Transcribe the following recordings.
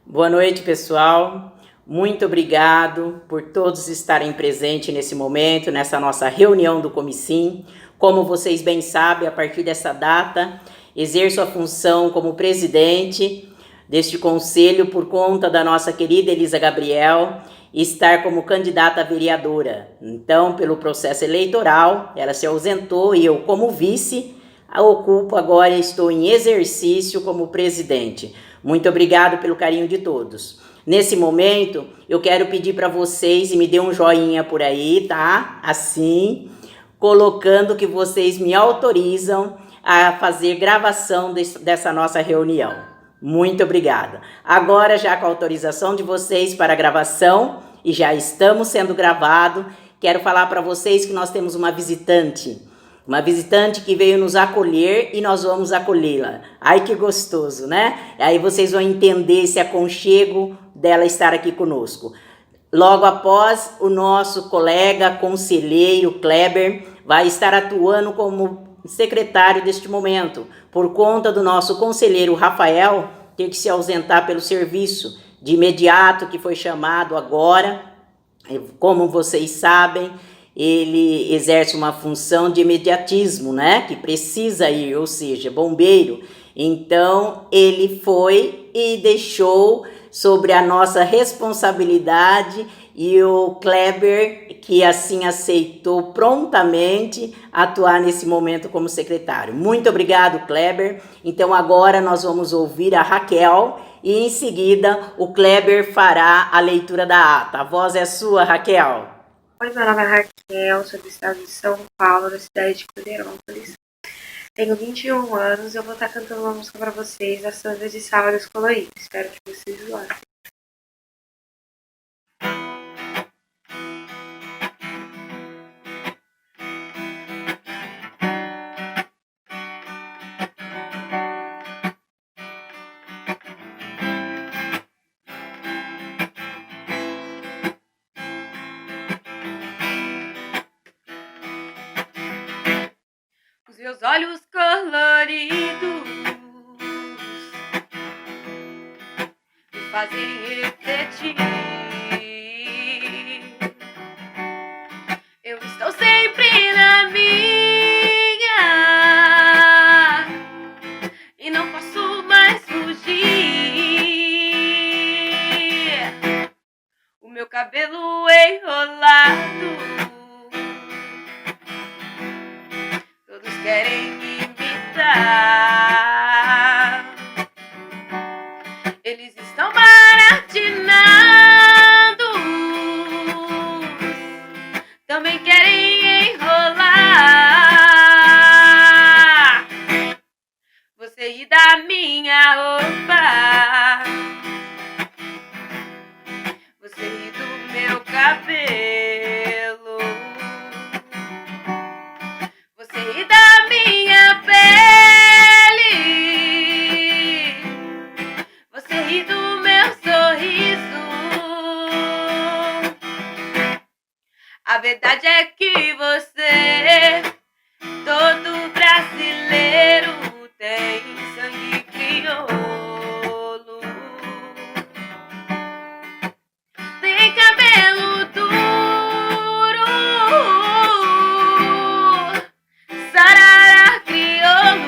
Boa noite, pessoal. Muito obrigado por todos estarem presentes nesse momento, nessa nossa reunião do Comicim. Como vocês bem sabem, a partir dessa data, exerço a função como presidente deste conselho por conta da nossa querida Elisa Gabriel estar como candidata a vereadora. Então, pelo processo eleitoral, ela se ausentou e eu, como vice, a ocupo agora, estou em exercício como presidente. Muito obrigado pelo carinho de todos. Nesse momento, eu quero pedir para vocês, e me dê um joinha por aí, tá? Assim, colocando que vocês me autorizam a fazer gravação dessa nossa reunião. Muito obrigada. Agora, já com a autorização de vocês para a gravação, e já estamos sendo gravados, quero falar para vocês que nós temos uma visitante que veio nos acolher e nós vamos acolhê-la. Ai, que gostoso, né? Aí vocês vão entender esse aconchego dela estar aqui conosco. Logo após, o nosso colega conselheiro Kleber vai estar atuando como secretário deste momento, por conta do nosso conselheiro Rafael ter que se ausentar pelo serviço de imediato, que foi chamado agora. Como vocês sabem, ele exerce uma função de imediatismo, né? Que precisa ir, ou seja, bombeiro. Então, ele foi e deixou sobre a nossa responsabilidade e o Kleber, que assim aceitou prontamente atuar nesse momento como secretário. Muito obrigado, Kleber. Então, agora nós vamos ouvir a Raquel e em seguida o Kleber fará a leitura da ata. A voz é sua, Raquel. Oi, meu nome é Raquel, sou do estado de São Paulo, da cidade de Cruzerópolis. Tenho 21 anos e eu vou estar cantando uma música para vocês, a Sandra de Sábados Coloridos. Espero que vocês gostem. Os meus olhos coloridos me fazem refletir. Eu estou sempre na minha e não posso mais fugir. O meu cabelo enrolado, todos querem me imitar. Eles estão baratinados, também querem enrolar. Você ri da minha roupa, você ri do meu cabelo, você ri da minha pele, você ri do meu sorriso. A verdade é que você, todo brasileiro, tem sangue crioulo. Tem cabelo duro, sarará crioulo,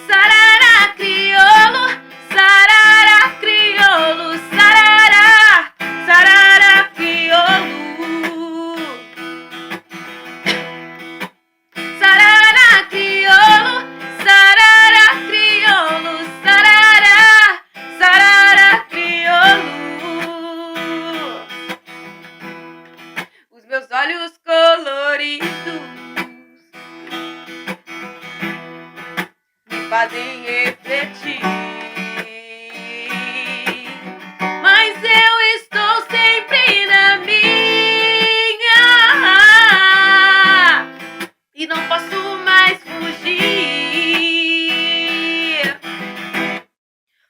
sarará crioulo, sarará crioulo, sarará, sarará crioulo, sarará crioulo, sarará crioulo, sarará, sarará crioulo. Os meus olhos coloridos me fazem refletir, mas eu estou sempre na minha e não posso mais fugir.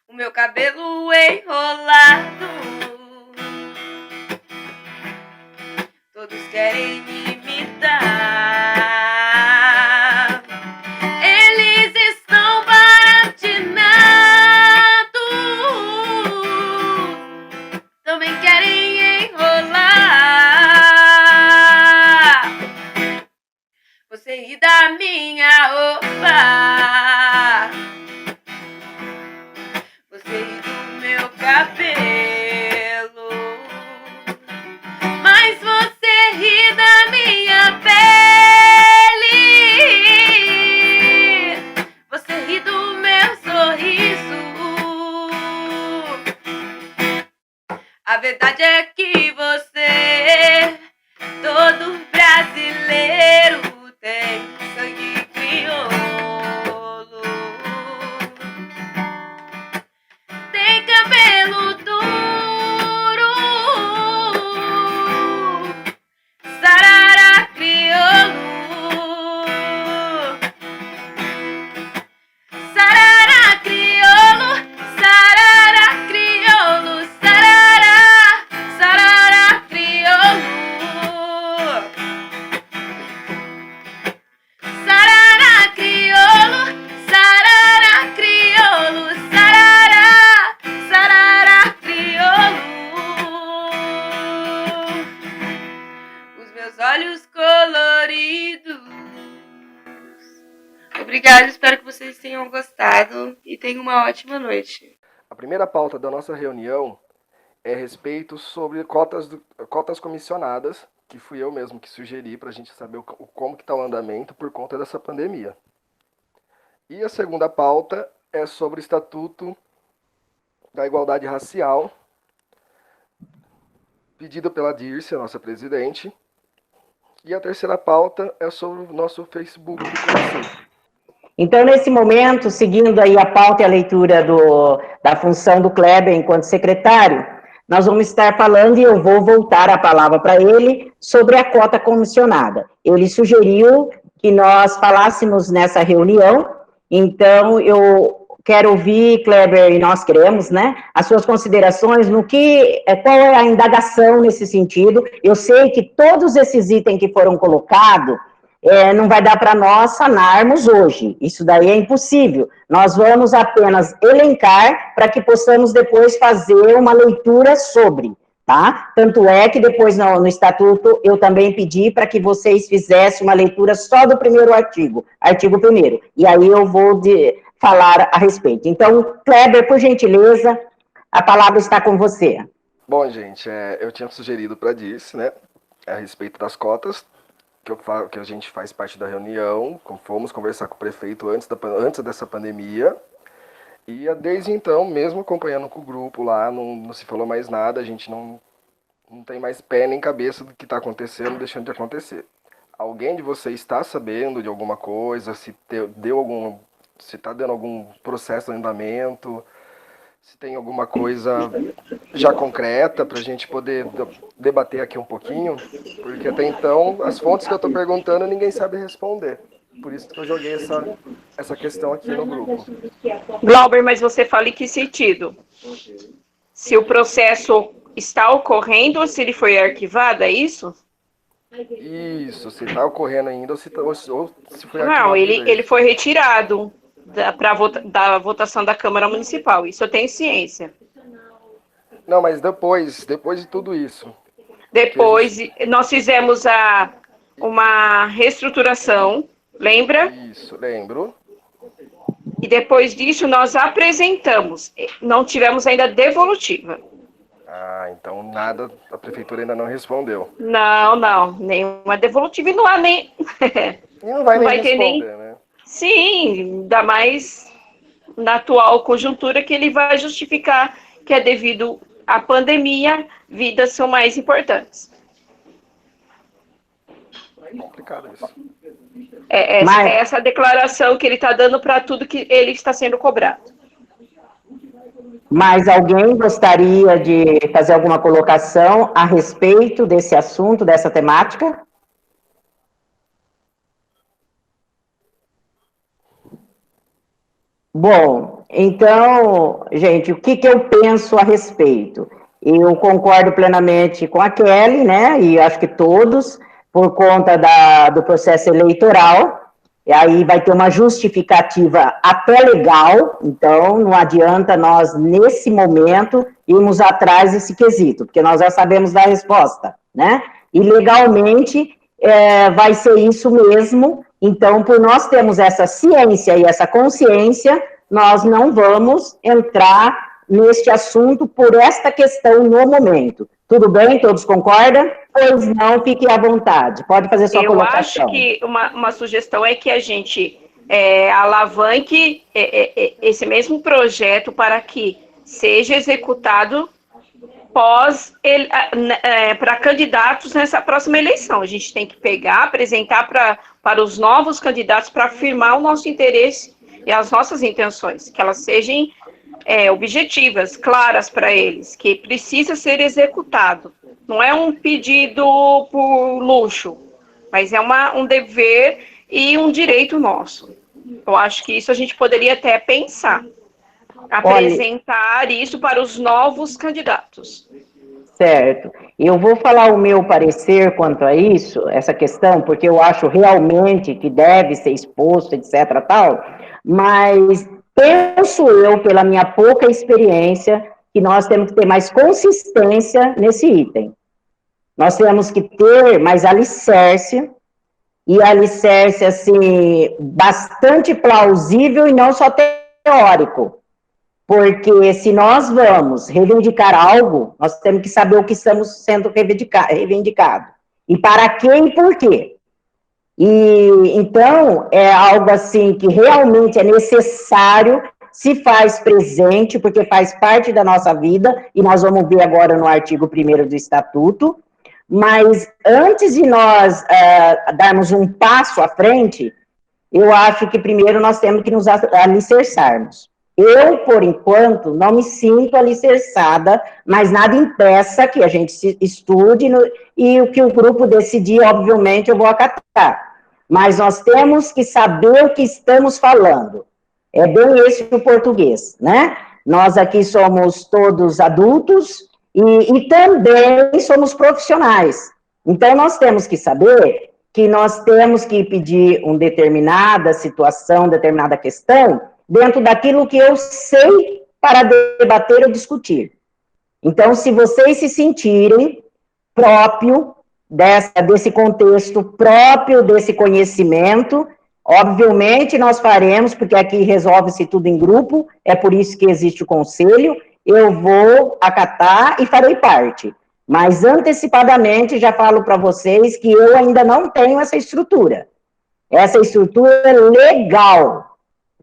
O meu cabelo enrolado, todos querem me imitar. Eles estão baratinados, verdade é que você, todo brasileiro, tem sangue crioulo. Tem cabelo duro, sarará crioulo. Sarará crioulo, sarará crioulo, sarará, sarará crioulo. Sarará crioulo, sarará crioulo, sarará, sarará crioulo. Os meus olhos coloridos. Obrigada, espero que vocês tenham gostado e tenham uma ótima noite. A primeira pauta da nossa reunião é a respeito sobre cotas comissionadas, que fui eu mesmo que sugeri para a gente saber como que está o andamento por conta dessa pandemia. E a segunda pauta é sobre o Estatuto da Igualdade Racial, pedido pela Dirce, a nossa presidente. E a terceira pauta é sobre o nosso Facebook do Comissão. Então, nesse momento, seguindo aí a pauta e a leitura da função do Kleber enquanto secretário, nós vamos estar falando, e eu vou voltar a palavra para ele, sobre a cota comissionada. Ele sugeriu que nós falássemos nessa reunião, então eu quero ouvir, Kleber, e nós queremos, né, as suas considerações no qual é a indagação nesse sentido. Eu sei que todos esses itens que foram colocados, não vai dar para nós sanarmos hoje, isso daí é impossível, nós vamos apenas elencar para que possamos depois fazer uma leitura sobre, tá? Tanto é que depois no Estatuto eu também pedi para que vocês fizessem uma leitura só do primeiro artigo 1º, e aí eu vou falar a respeito. Então, Kleber, por gentileza, a palavra está com você. Bom, gente, eu tinha sugerido para a Dirce, né, a respeito das cotas, que a gente faz parte da reunião, fomos conversar com o prefeito antes dessa pandemia, e desde então, mesmo acompanhando com o grupo lá, não se falou mais nada, a gente não tem mais pé nem cabeça do que está acontecendo, deixando de acontecer. Alguém de vocês está sabendo de alguma coisa, se está dando algum processo de andamento, se tem alguma coisa já concreta para a gente poder debater aqui um pouquinho, porque até então, as fontes que eu estou perguntando, ninguém sabe responder. Por isso que eu joguei essa questão aqui no grupo. Glauber, mas você fala em que sentido? Se o processo está ocorrendo ou se ele foi arquivado, é isso? Isso, se está ocorrendo ainda ou se foi arquivado. Não, ele foi retirado da votação da Câmara Municipal, isso eu tenho ciência. Não, mas depois de tudo isso. Depois, nós fizemos uma reestruturação, lembra? Isso, lembro. E depois disso, nós apresentamos, não tivemos ainda devolutiva. Ah, então nada, a prefeitura ainda não respondeu. Não, nenhuma devolutiva, e não há nem... E não vai nem responder, né? Sim, ainda mais na atual conjuntura que ele vai justificar que é devido à pandemia, vidas são mais importantes. É complicado isso. Essa declaração que ele está dando para tudo que ele está sendo cobrado. Mas alguém gostaria de fazer alguma colocação a respeito desse assunto, dessa temática? Bom, então, gente, o que eu penso a respeito? Eu concordo plenamente com a Kelly, né, e acho que todos, por conta do processo eleitoral, e aí vai ter uma justificativa até legal, então não adianta nós, nesse momento, irmos atrás desse quesito, porque nós já sabemos da resposta, né? E legalmente vai ser isso mesmo. Então, por nós termos essa ciência e essa consciência, nós não vamos entrar neste assunto por esta questão no momento. Tudo bem? Todos concordam? Pois não, fique à vontade. Pode fazer sua colocação. Eu acho que uma sugestão é que a gente alavanque esse mesmo projeto para que seja executado para candidatos nessa próxima eleição. A gente tem que apresentar para os novos candidatos para afirmar o nosso interesse e as nossas intenções, que elas sejam objetivas, claras para eles, que precisa ser executado. Não é um pedido por luxo, mas é um dever e um direito nosso. Eu acho que isso a gente poderia até pensar. Apresentar isso para os novos candidatos. Certo. Eu vou falar o meu parecer quanto a isso, essa questão, porque eu acho realmente que deve ser exposto, etc, tal, mas penso eu, pela minha pouca experiência, que nós temos que ter mais consistência nesse item. Nós temos que ter mais alicerce, e alicerce, assim, bastante plausível e não só teórico. Porque se nós vamos reivindicar algo, nós temos que saber o que estamos sendo reivindicado. E para quem e por quê. E, então, é algo assim que realmente é necessário, se faz presente, porque faz parte da nossa vida, e nós vamos ver agora no artigo 1º do Estatuto, mas antes de nós darmos um passo à frente, eu acho que primeiro nós temos que nos alicerçarmos. Eu, por enquanto, não me sinto alicerçada, mas nada impeça que a gente se estude e o que o grupo decidir, obviamente, eu vou acatar. Mas nós temos que saber o que estamos falando. É bem esse o português, né? Nós aqui somos todos adultos e também somos profissionais. Então, nós temos que saber que nós temos que pedir uma determinada situação, determinada questão, dentro daquilo que eu sei para debater ou discutir. Então, se vocês se sentirem próprio desse contexto, próprio desse conhecimento, obviamente nós faremos, porque aqui resolve-se tudo em grupo, é por isso que existe o conselho, eu vou acatar e farei parte. Mas, antecipadamente, já falo para vocês que eu ainda não tenho essa estrutura. Essa estrutura é legal,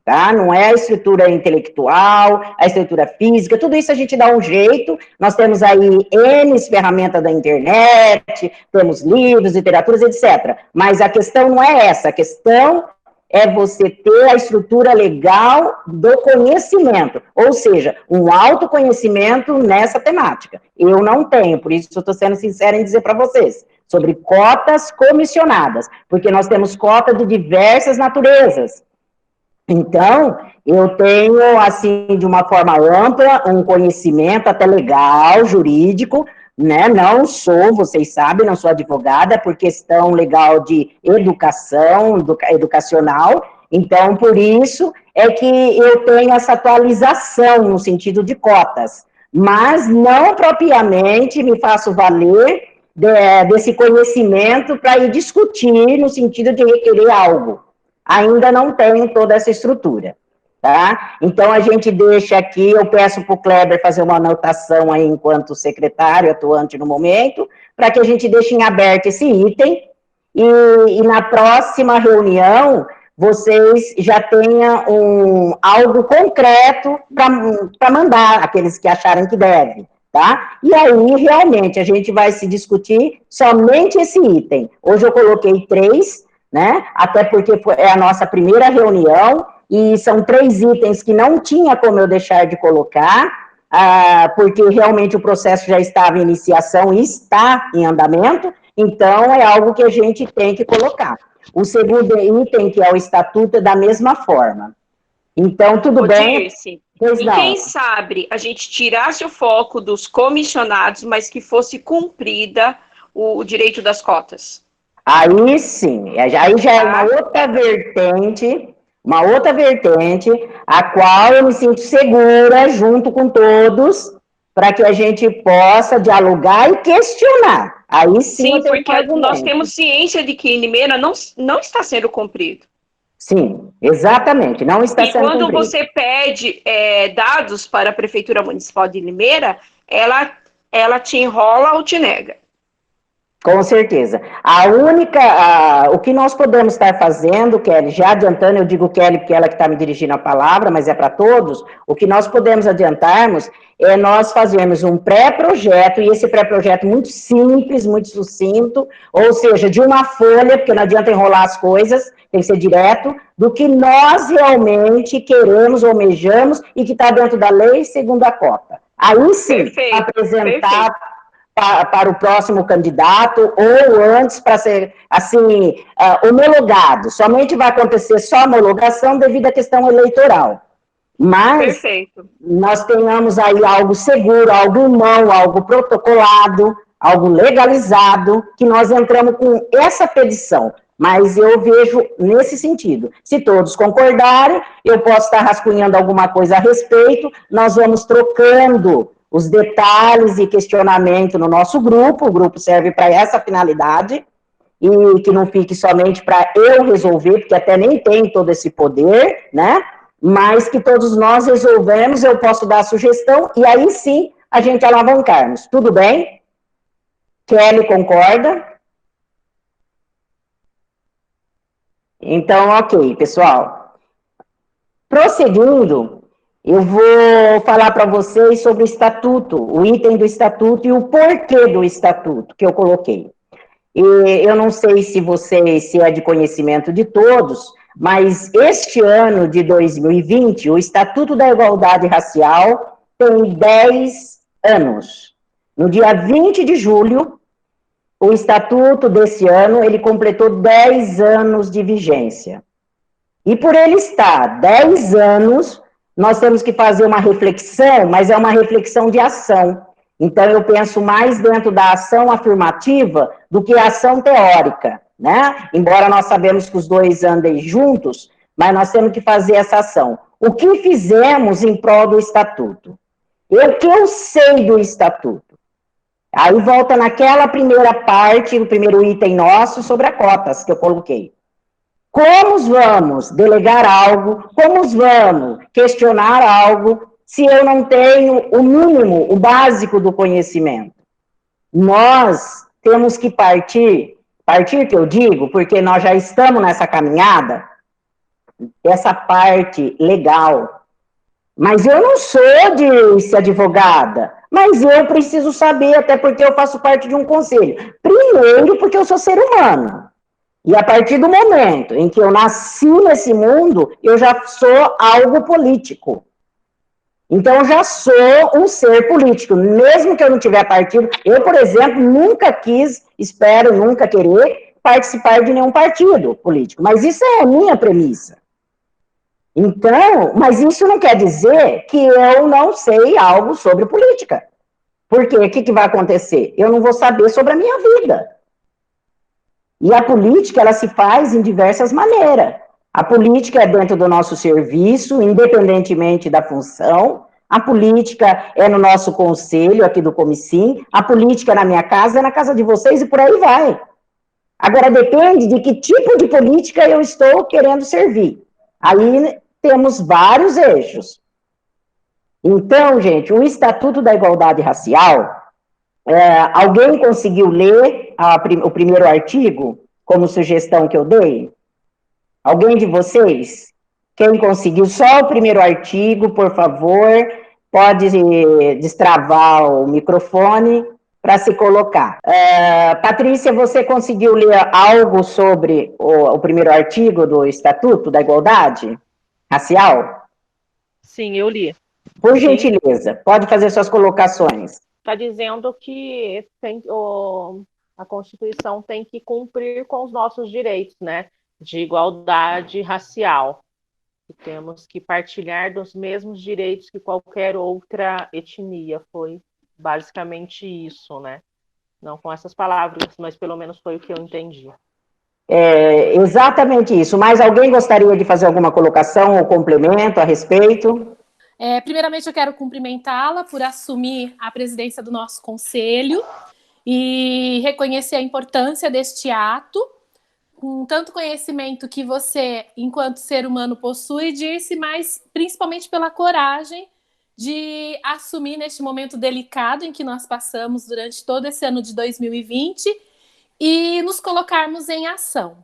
tá? Não é a estrutura intelectual, a estrutura física, tudo isso a gente dá um jeito, nós temos aí N ferramentas da internet, temos livros, literaturas, etc. Mas a questão não é essa, a questão é você ter a estrutura legal do conhecimento, ou seja, um autoconhecimento nessa temática. Eu não tenho, por isso eu estou sendo sincera em dizer para vocês, sobre cotas comissionadas, porque nós temos cotas de diversas naturezas. Então, eu tenho, assim, de uma forma ampla, um conhecimento até legal, jurídico, né? Não sou, vocês sabem, não sou advogada, por questão legal de educação, educacional, então, por isso é que eu tenho essa atualização no sentido de cotas, mas não propriamente me faço valer desse conhecimento para ir discutir no sentido de requerer algo. Ainda não tenho toda essa estrutura, tá? Então, a gente deixa aqui, eu peço para o Kleber fazer uma anotação aí enquanto secretário atuante no momento, para que a gente deixe em aberto esse item, e na próxima reunião, vocês já tenham algo concreto para mandar, aqueles que acharem que devem, tá? E aí, realmente, a gente vai se discutir somente esse item. Hoje eu coloquei 3, né? Até porque é a nossa primeira reunião, e são 3 itens que não tinha como eu deixar de colocar, porque realmente o processo já estava em iniciação e está em andamento, então é algo que a gente tem que colocar. O segundo item, que é o estatuto, é da mesma forma. Então, tudo bem? Dirce, e quem sabe a gente tirasse o foco dos comissionados, mas que fosse cumprida o direito das cotas? Aí sim, aí já é uma outra vertente, a qual eu me sinto segura, junto com todos, para que a gente possa dialogar e questionar. Aí sim, porque nós temos ciência de que em Limeira não está sendo cumprido. Sim, exatamente, não está sendo cumprido. E quando você pede dados para a Prefeitura Municipal de Limeira, ela te enrola ou te nega. Com certeza. O que nós podemos estar fazendo, Kelly, já adiantando, eu digo Kelly porque ela que está me dirigindo a palavra, mas é para todos, o que nós podemos adiantarmos é nós fazermos um pré-projeto, e esse pré-projeto muito simples, muito sucinto, ou seja, de uma folha, porque não adianta enrolar as coisas, tem que ser direto, do que nós realmente queremos, almejamos, e que está dentro da lei segundo a cota. Aí sim, Perfeito, apresentar para o próximo candidato, ou antes para ser, assim, homologado. Somente vai acontecer só a homologação devido à questão eleitoral. Mas perfeito. nós tenhamos aí algo seguro, algo em mão, algo protocolado, algo legalizado, que nós entramos com essa petição. Mas eu vejo nesse sentido. Se todos concordarem, eu posso estar rascunhando alguma coisa a respeito, nós vamos trocando os detalhes e questionamento no nosso grupo, o grupo serve para essa finalidade, e que não fique somente para eu resolver, porque até nem tem todo esse poder, né? Mas que todos nós resolvemos, eu posso dar a sugestão, e aí sim a gente alavancarmos. Tudo bem? Kelly concorda? Então, ok, pessoal. Prosseguindo, eu vou falar para vocês sobre o estatuto, o item do estatuto e o porquê do estatuto que eu coloquei. E eu não sei se é de conhecimento de todos, mas este ano de 2020, o Estatuto da Igualdade Racial tem 10 anos. No dia 20 de julho, o estatuto desse ano, ele completou 10 anos de vigência. E por ele estar 10 anos, nós temos que fazer uma reflexão, mas é uma reflexão de ação. Então, eu penso mais dentro da ação afirmativa do que a ação teórica, né? Embora nós sabemos que os dois andem juntos, mas nós temos que fazer essa ação. O que fizemos em prol do estatuto? O que eu sei do estatuto? Aí volta naquela primeira parte, o primeiro item nosso, sobre as cotas que eu coloquei. Como vamos delegar algo, como vamos questionar algo, se eu não tenho o mínimo, o básico do conhecimento? Nós temos que partir que eu digo, porque nós já estamos nessa caminhada, essa parte legal. Mas eu não sou de ser advogada, mas eu preciso saber, até porque eu faço parte de um conselho. Primeiro, porque eu sou ser humano. E a partir do momento em que eu nasci nesse mundo, eu já sou algo político. Então, eu já sou um ser político, mesmo que eu não tiver partido. Eu, por exemplo, nunca quis, espero nunca querer, participar de nenhum partido político. Mas isso é a minha premissa. Então, mas isso não quer dizer que eu não sei algo sobre política. Porque o que vai acontecer? Eu não vou saber sobre a minha vida. E a política, ela se faz em diversas maneiras. A política é dentro do nosso serviço, independentemente da função. A política é no nosso conselho, aqui do Comicim. A política é na minha casa, é na casa de vocês e por aí vai. Agora, depende de que tipo de política eu estou querendo servir. Aí temos vários eixos. Então, gente, o Estatuto da Igualdade Racial, alguém conseguiu ler o primeiro artigo, como sugestão que eu dei? Alguém de vocês? Quem conseguiu só o primeiro artigo, por favor, pode destravar o microfone para se colocar. Patrícia, você conseguiu ler algo sobre o primeiro artigo do Estatuto da Igualdade Racial? Sim, eu li. Por gentileza, pode fazer suas colocações. Está dizendo que a Constituição tem que cumprir com os nossos direitos, né? De igualdade racial. E temos que partilhar dos mesmos direitos que qualquer outra etnia. Foi basicamente isso, né? Não com essas palavras, mas pelo menos foi o que eu entendi. Exatamente isso. Mas alguém gostaria de fazer alguma colocação ou complemento a respeito? Primeiramente, eu quero cumprimentá-la por assumir a presidência do nosso conselho e reconhecer a importância deste ato, com tanto conhecimento que você, enquanto ser humano, possui, Dirce, mas principalmente pela coragem de assumir neste momento delicado em que nós passamos durante todo esse ano de 2020 e nos colocarmos em ação.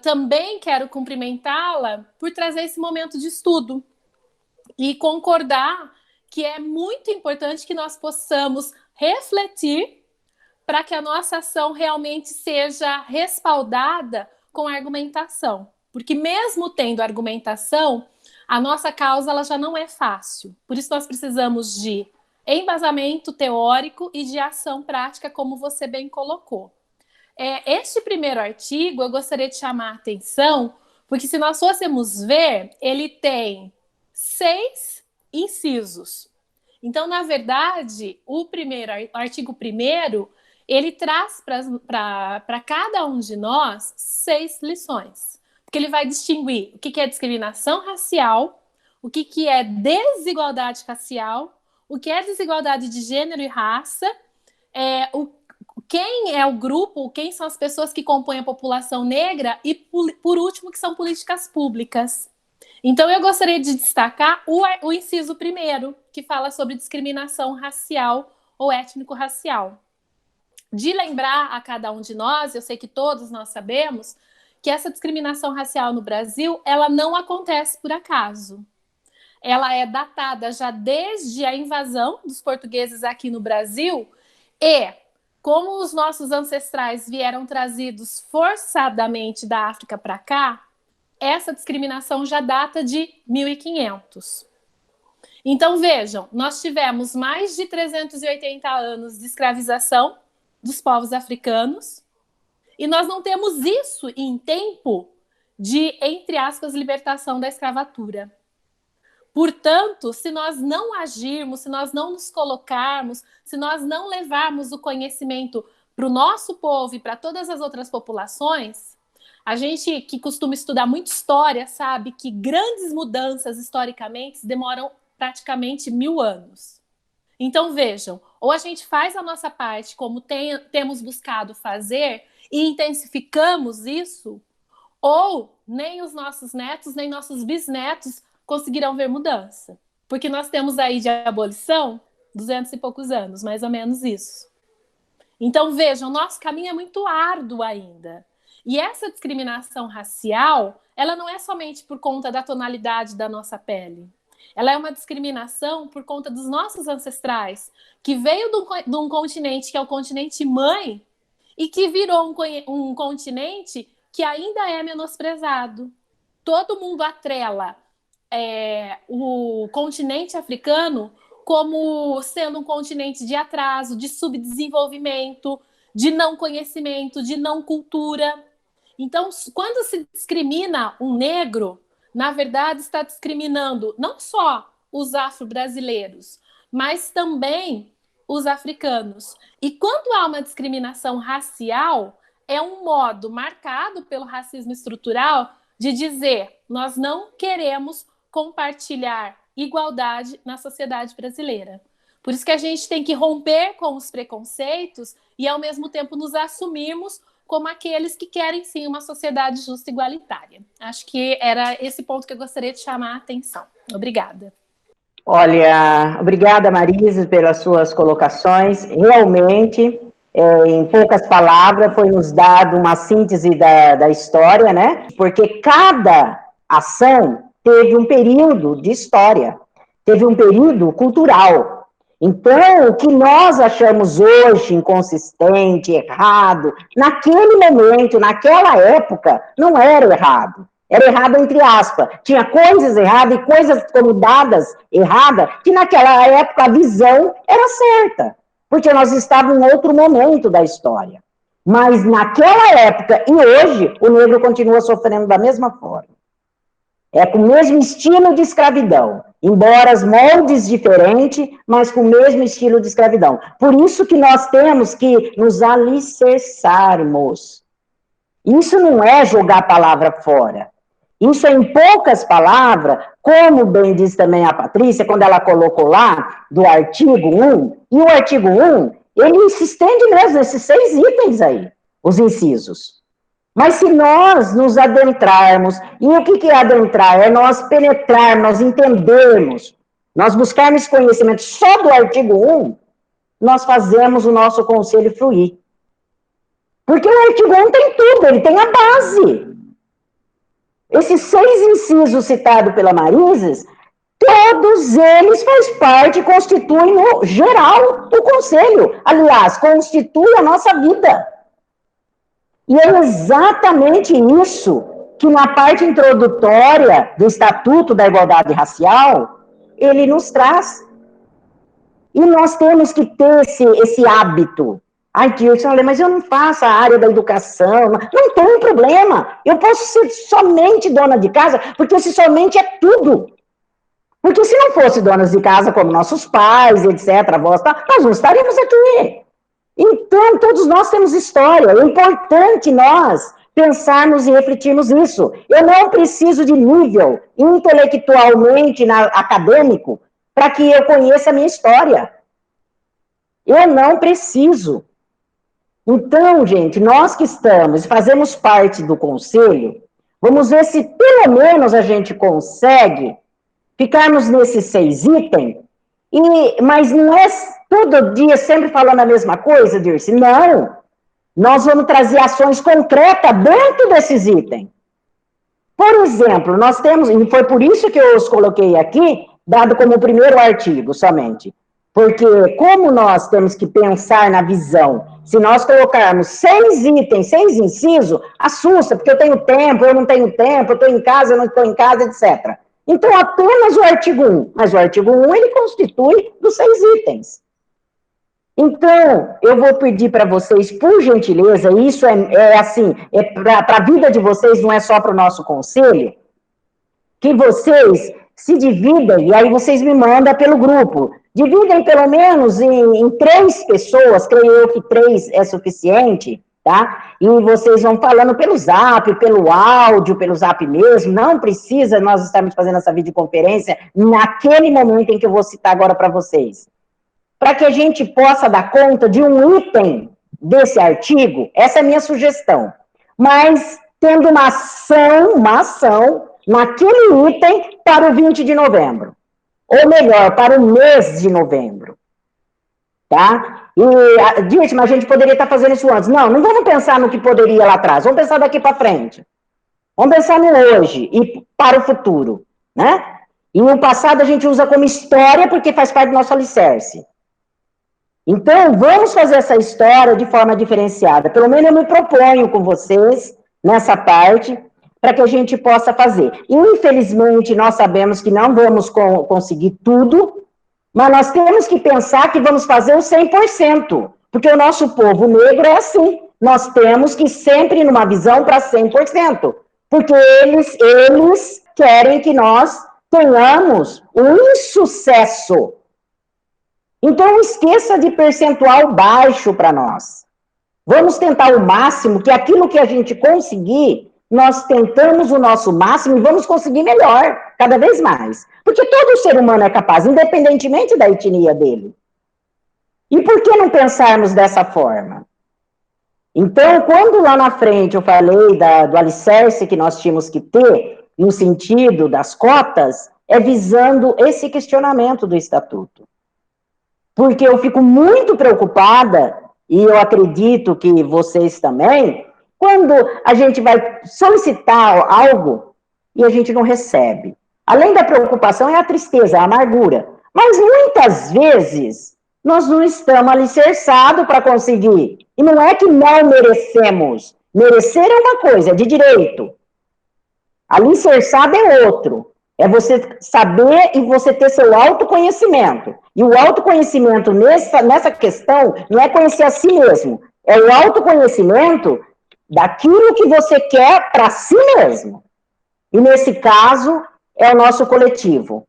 Também quero cumprimentá-la por trazer esse momento de estudo e concordar que é muito importante que nós possamos refletir para que a nossa ação realmente seja respaldada com argumentação. Porque mesmo tendo argumentação, a nossa causa ela já não é fácil. Por isso nós precisamos de embasamento teórico e de ação prática, como você bem colocou. Este primeiro artigo eu gostaria de chamar a atenção, porque se nós fôssemos ver, ele tem 6 incisos. Então, na verdade, o artigo 1º, ele traz para cada um de nós 6 lições. Porque ele vai distinguir o que é discriminação racial, o que é desigualdade racial, o que é desigualdade de gênero e raça, quem é o grupo, quem são as pessoas que compõem a população negra e, por último, que são políticas públicas. Então, eu gostaria de destacar o inciso 1º, que fala sobre discriminação racial ou étnico-racial. De lembrar a cada um de nós, eu sei que todos nós sabemos, que essa discriminação racial no Brasil, ela não acontece por acaso. Ela é datada já desde a invasão dos portugueses aqui no Brasil e, como os nossos ancestrais vieram trazidos forçadamente da África para cá, essa discriminação já data de 1500. Então, vejam, nós tivemos mais de 380 anos de escravização dos povos africanos e nós não temos isso em tempo de, entre aspas, libertação da escravatura. Portanto, se nós não agirmos, se nós não nos colocarmos, se nós não levarmos o conhecimento para o nosso povo e para todas as outras populações, a gente que costuma estudar muito história sabe que grandes mudanças historicamente demoram praticamente 1000 anos. Então vejam, ou a gente faz a nossa parte como temos buscado fazer e intensificamos isso, ou nem os nossos netos, nem nossos bisnetos conseguirão ver mudança. Porque nós temos aí de abolição 200 e poucos anos, mais ou menos isso. Então vejam, nosso caminho é muito árduo ainda. E essa discriminação racial, ela não é somente por conta da tonalidade da nossa pele. Ela é uma discriminação por conta dos nossos ancestrais, que veio de um continente que é o continente mãe e que virou um continente que ainda é menosprezado. Todo mundo atrela o continente africano como sendo um continente de atraso, de subdesenvolvimento, de não conhecimento, de não cultura. Então, quando se discrimina um negro, na verdade está discriminando não só os afro-brasileiros, mas também os africanos. E quando há uma discriminação racial, é um modo marcado pelo racismo estrutural de dizer: nós não queremos compartilhar igualdade na sociedade brasileira. Por isso que a gente tem que romper com os preconceitos e, ao mesmo tempo, nos assumirmos como aqueles que querem, sim, uma sociedade justa e igualitária. Acho que era esse ponto que eu gostaria de chamar a atenção. Obrigada. Olha, obrigada, Marisa, pelas suas colocações. Realmente, em poucas palavras, foi nos dado uma síntese da história, né? Porque cada ação teve um período de história, teve um período cultural. Então, o que nós achamos hoje inconsistente, errado, naquele momento, naquela época, não era errado. Era errado entre aspas. Tinha coisas erradas e coisas como dadas erradas, que naquela época a visão era certa, porque nós estávamos em outro momento da história. Mas naquela época e hoje, o negro continua sofrendo da mesma forma. É com o mesmo estilo de escravidão, embora as moldes diferentes, mas com o mesmo estilo de escravidão. Por isso que nós temos que nos alicerçarmos. Isso não é jogar a palavra fora. Isso é, em poucas palavras, como bem disse também a Patrícia, quando ela colocou lá, do artigo 1, e o artigo 1, ele se estende mesmo nesses 6 itens aí, os incisos. Mas se nós nos adentrarmos, e o que é adentrar? É nós penetrarmos, nós entendermos, nós buscarmos conhecimento só do artigo 1, nós fazemos o nosso conselho fluir. Porque o artigo 1 tem tudo, ele tem a base. Esses 6 incisos citados pela Marises, todos eles fazem parte, constituem no geral o Conselho. Aliás, constitui a nossa vida. E é exatamente isso que na parte introdutória do Estatuto da Igualdade Racial, ele nos traz. E nós temos que ter esse hábito. Ai, Dirce, mas eu não faço a área da educação. Não tem problema. Eu posso ser somente dona de casa, porque esse somente é tudo. Porque se não fosse donas de casa como nossos pais, etc., avós, nós não estaríamos aqui. Então, todos nós temos história. É importante nós pensarmos e refletirmos isso. Eu não preciso de nível intelectualmente acadêmico para que eu conheça a minha história. Eu não preciso. Então, gente, nós que estamos, fazemos parte do conselho, vamos ver se pelo menos a gente consegue ficarmos nesses 6 itens, mas não é todo dia sempre falando a mesma coisa, Dirce? Não. Nós vamos trazer ações concretas dentro desses itens. Por exemplo, nós temos, e foi por isso que eu os coloquei aqui, dado como o primeiro artigo somente. Porque como nós temos que pensar na visão, se nós colocarmos 6 itens, 6 incisos, assusta, porque eu tenho tempo, eu não tenho tempo, eu estou em casa, eu não estou em casa, etc. Então, apenas o artigo 1. Mas o artigo 1, ele constitui dos 6 itens. Então, eu vou pedir para vocês, por gentileza, isso é para a vida de vocês, não é só para o nosso conselho, que vocês se dividem, e aí vocês me mandam pelo grupo. Dividem pelo menos em 3 pessoas, creio eu que 3 é suficiente, tá? E vocês vão falando pelo Zap, pelo áudio, pelo Zap mesmo, não precisa nós estarmos fazendo essa videoconferência naquele momento em que eu vou citar agora para vocês. Para que a gente possa dar conta de um item desse artigo, essa é a minha sugestão. Mas tendo uma ação naquele item para o 20 de novembro. Ou melhor, para o mês de novembro. Tá? E, Dirce, mas a gente poderia estar fazendo isso antes. Não vamos pensar no que poderia lá atrás. Vamos pensar daqui para frente. Vamos pensar no hoje e para o futuro. Né? E o passado a gente usa como história porque faz parte do nosso alicerce. Então, vamos fazer essa história de forma diferenciada. Pelo menos eu me proponho com vocês, nessa parte, para que a gente possa fazer. Infelizmente, nós sabemos que não vamos conseguir tudo, mas nós temos que pensar que vamos fazer o 100%, porque o nosso povo negro é assim. Nós temos que sempre ir numa visão para 100%, porque eles querem que nós tenhamos um insucesso. Então, esqueça de percentual baixo para nós. Vamos tentar o máximo, que aquilo que a gente conseguir, nós tentamos o nosso máximo e vamos conseguir melhor, cada vez mais. Porque todo ser humano é capaz, independentemente da etnia dele. E por que não pensarmos dessa forma? Então, quando lá na frente eu falei do alicerce que nós tínhamos que ter, no sentido das cotas, é visando esse questionamento do Estatuto. Porque eu fico muito preocupada, e eu acredito que vocês também, quando a gente vai solicitar algo e a gente não recebe. Além da preocupação, é a tristeza, a amargura. Mas muitas vezes, nós não estamos alicerçados para conseguir. E não é que não merecemos. Merecer é uma coisa, é de direito. Alicerçado é outro. É você saber e você ter seu autoconhecimento. E o autoconhecimento nessa questão não é conhecer a si mesmo. É o autoconhecimento daquilo que você quer para si mesmo. E nesse caso, é o nosso coletivo.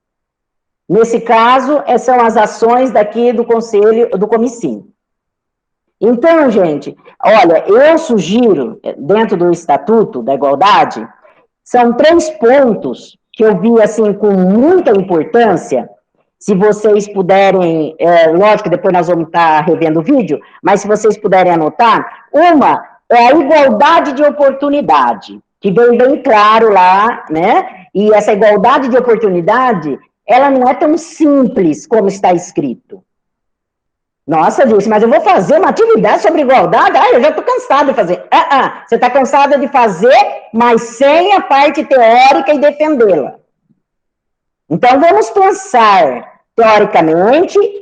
Nesse caso, são as ações daqui do Conselho, do Comicinho. Então, gente, olha, eu sugiro, dentro do Estatuto da Igualdade, são 3 pontos que eu vi, assim, com muita importância. Se vocês puderem, lógico, depois nós vamos estar revendo o vídeo, mas se vocês puderem anotar, uma é a igualdade de oportunidade, que vem bem claro lá, né? E essa igualdade de oportunidade, ela não é tão simples como está escrito. Nossa, Dulce, mas eu vou fazer uma atividade sobre igualdade? Eu já estou cansada de fazer. Você está cansada de fazer, mas sem a parte teórica e defendê-la. Então, vamos pensar teoricamente e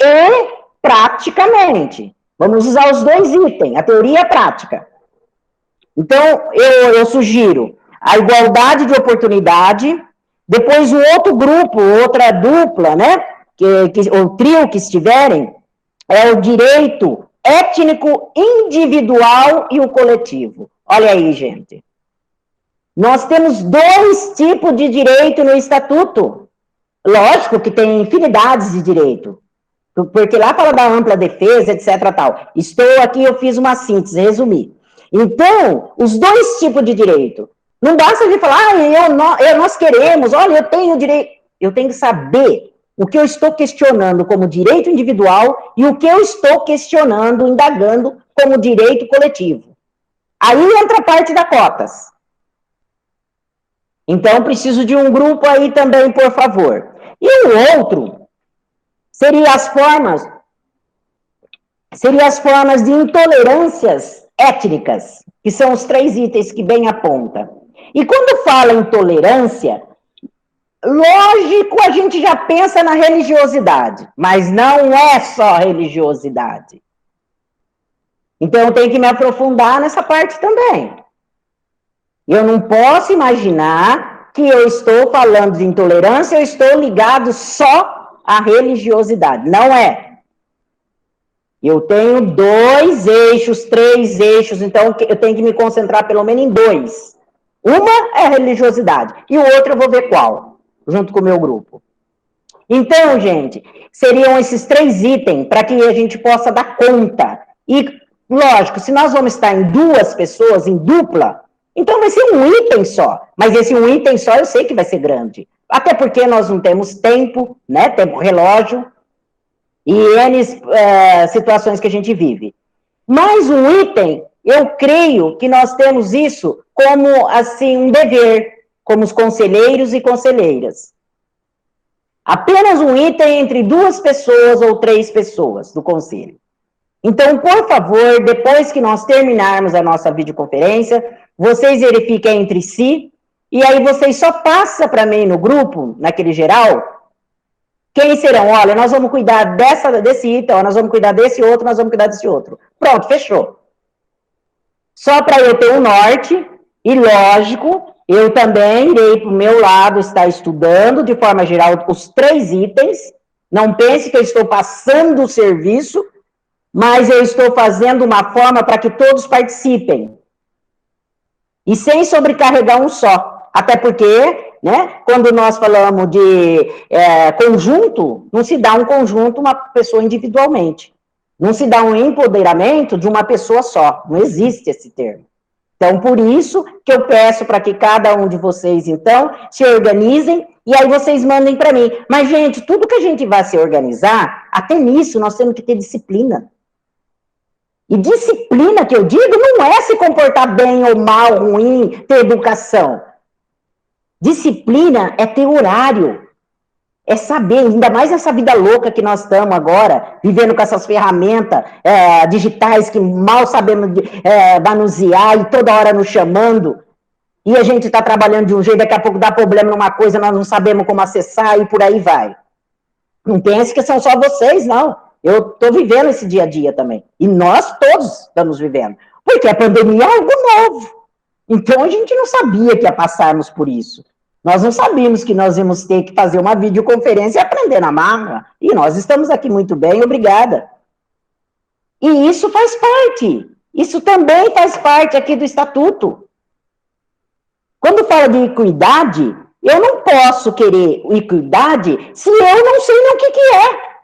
praticamente. Vamos usar os dois itens, a teoria e a prática. Então, eu sugiro a igualdade de oportunidade, depois o outro grupo, outra dupla, né, o trio que estiverem, é o direito étnico individual e o coletivo. Olha aí, gente. Nós temos 2 tipos de direito no Estatuto. Lógico que tem infinidades de direito, porque lá fala da ampla defesa, etc. Tal. Estou aqui, eu fiz uma síntese, resumi. Então, os 2 tipos de direito. Não basta de falar, nós queremos, olha, eu tenho direito. Eu tenho que saber o que eu estou questionando como direito individual e o que eu estou questionando, indagando como direito coletivo. Aí entra a parte da cotas. Então, preciso de um grupo aí também, por favor. E o outro seria as formas de intolerâncias étnicas, que são os 3 itens que bem aponta. E quando fala em tolerância, lógico, a gente já pensa na religiosidade, mas não é só religiosidade. Então, eu tenho que me aprofundar nessa parte também. Eu não posso imaginar que eu estou falando de intolerância, eu estou ligado só à religiosidade. Não é. Eu tenho 2 eixos, 3 eixos, então eu tenho que me concentrar pelo menos em 2. Uma é a religiosidade, e o outro eu vou ver qual, junto com o meu grupo. Então, gente, seriam esses 3 itens para que a gente possa dar conta. E, lógico, se nós vamos estar em 2 pessoas, em dupla, então vai ser um item só. Mas esse um item só eu sei que vai ser grande. Até porque nós não temos tempo, né? Tempo relógio e N situações que a gente vive. Mas um item, eu creio que nós temos isso como, assim, um dever, como os conselheiros e conselheiras. Apenas um item entre 2 pessoas ou 3 pessoas do conselho. Então, por favor, depois que nós terminarmos a nossa videoconferência, vocês verifiquem entre si, e aí vocês só passam para mim no grupo, naquele geral, quem serão? Olha, nós vamos cuidar desse item, nós vamos cuidar desse outro, nós vamos cuidar desse outro. Pronto, fechou. Só para eu ter um norte, e lógico, eu também irei para o meu lado estar estudando, de forma geral, os 3 itens. Não pense que eu estou passando o serviço, mas eu estou fazendo uma forma para que todos participem. E sem sobrecarregar um só. Até porque, né, quando nós falamos de conjunto, não se dá um conjunto uma pessoa individualmente. Não se dá um empoderamento de uma pessoa só. Não existe esse termo. Então, por isso que eu peço para que cada um de vocês, então, se organizem e aí vocês mandem para mim. Mas, gente, tudo que a gente vai se organizar, até nisso nós temos que ter disciplina. E disciplina, que eu digo, não é se comportar bem ou mal, ruim, ter educação. Disciplina é ter horário. É saber, ainda mais nessa vida louca que nós estamos agora, vivendo com essas ferramentas digitais que mal sabemos manusear e toda hora nos chamando. E a gente está trabalhando de um jeito, daqui a pouco dá problema numa coisa, nós não sabemos como acessar e por aí vai. Não pense que são só vocês, não. Eu estou vivendo esse dia a dia também. E nós todos estamos vivendo. Porque a pandemia é algo novo. Então, a gente não sabia que ia passarmos por isso. Nós não sabíamos que nós íamos ter que fazer uma videoconferência e aprender na marra. E nós estamos aqui muito bem, obrigada. E isso faz parte. Isso também faz parte aqui do Estatuto. Quando fala de equidade, eu não posso querer equidade se eu não sei nem o que é.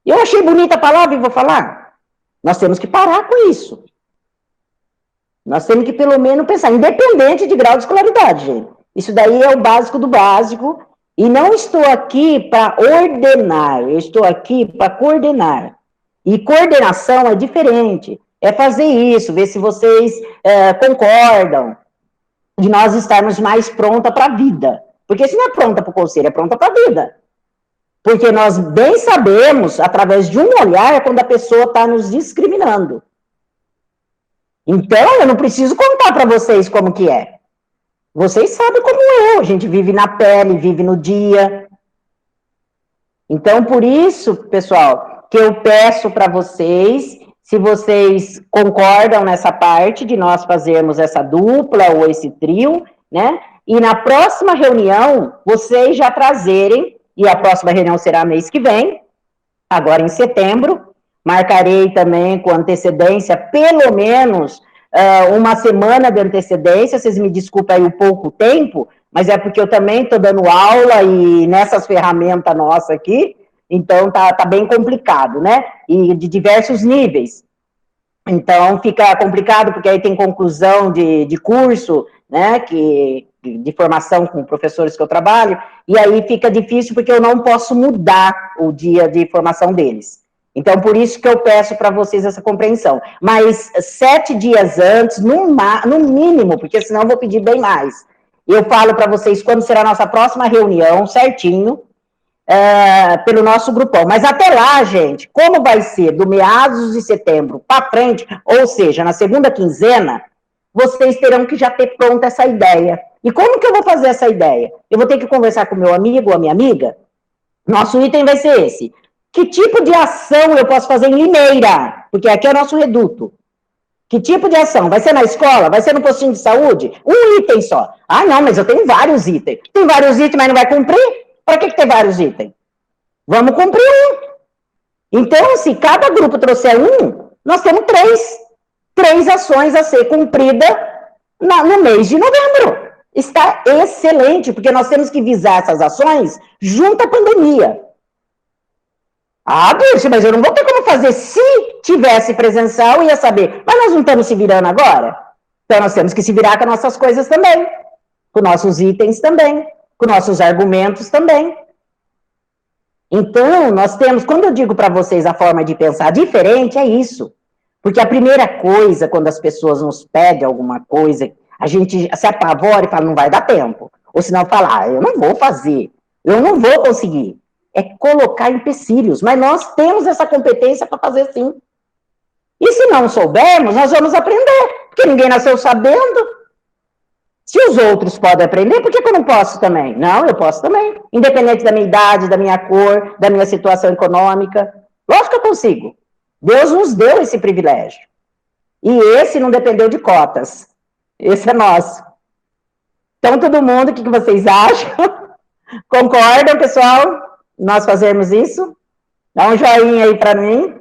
Eu achei bonita a palavra e vou falar. Nós temos que parar com isso. Nós temos que, pelo menos, pensar, independente de grau de escolaridade, gente. Isso daí é o básico do básico. E não estou aqui para ordenar, eu estou aqui para coordenar. E coordenação é diferente. É fazer isso, ver se vocês concordam de nós estarmos mais pronta para a vida. Porque se não é pronta para o conselho, é pronta para a vida. Porque nós bem sabemos, através de um olhar, quando a pessoa está nos discriminando. Então, eu não preciso contar para vocês como que é. Vocês sabem como eu, a gente vive na pele, vive no dia. Então, por isso, pessoal, que eu peço para vocês, se vocês concordam nessa parte de nós fazermos essa dupla ou esse trio, né? E na próxima reunião, vocês já trazerem, e a próxima reunião será mês que vem, agora em setembro, marcarei também com antecedência, pelo menos uma semana de antecedência, vocês me desculpem aí o pouco tempo, mas é porque eu também estou dando aula e nessas ferramentas nossas aqui, então tá bem complicado, né? E de diversos níveis. Então fica complicado porque aí tem conclusão de curso, né? De formação com professores que eu trabalho, e aí fica difícil porque eu não posso mudar o dia de formação deles. Então, por isso que eu peço para vocês essa compreensão. Mas 7 dias antes, no mínimo, porque senão eu vou pedir bem mais. Eu falo para vocês quando será a nossa próxima reunião, certinho, pelo nosso grupão. Mas até lá, gente, como vai ser do meados de setembro para frente, ou seja, na segunda quinzena, vocês terão que já ter pronta essa ideia. E como que eu vou fazer essa ideia? Eu vou ter que conversar com o meu amigo ou a minha amiga. Nosso item vai ser esse. Que tipo de ação eu posso fazer em Limeira? Porque aqui é o nosso reduto. Que tipo de ação? Vai ser na escola? Vai ser no postinho de saúde? Um item só. Ah, não, mas eu tenho vários itens. Tem vários itens, mas não vai cumprir? Para que tem vários itens? Vamos cumprir um. Então, se cada grupo trouxer um, nós temos 3 ações a ser cumpridas no mês de novembro. Está excelente, porque nós temos que visar essas ações junto à pandemia. Ah, Dulce, mas eu não vou ter como fazer. Se tivesse presencial, ia saber. Mas nós não estamos se virando agora? Então nós temos que se virar com nossas coisas também. Com nossos itens também. Com nossos argumentos também. Então, nós temos, quando eu digo para vocês a forma de pensar diferente, é isso. Porque a primeira coisa, quando as pessoas nos pedem alguma coisa, a gente se apavora e fala, não vai dar tempo. Ou senão fala, eu não vou fazer, eu não vou conseguir. É colocar empecilhos, mas nós temos essa competência para fazer sim. E se não soubermos, nós vamos aprender, porque ninguém nasceu sabendo. Se os outros podem aprender, por que eu não posso também? Não, eu posso também, independente da minha idade, da minha cor, da minha situação econômica. Lógico que eu consigo. Deus nos deu esse privilégio. E esse não dependeu de cotas. Esse é nosso. Então, todo mundo, o que vocês acham? Concordam, pessoal? Nós fazermos isso? Dá um joinha aí para mim.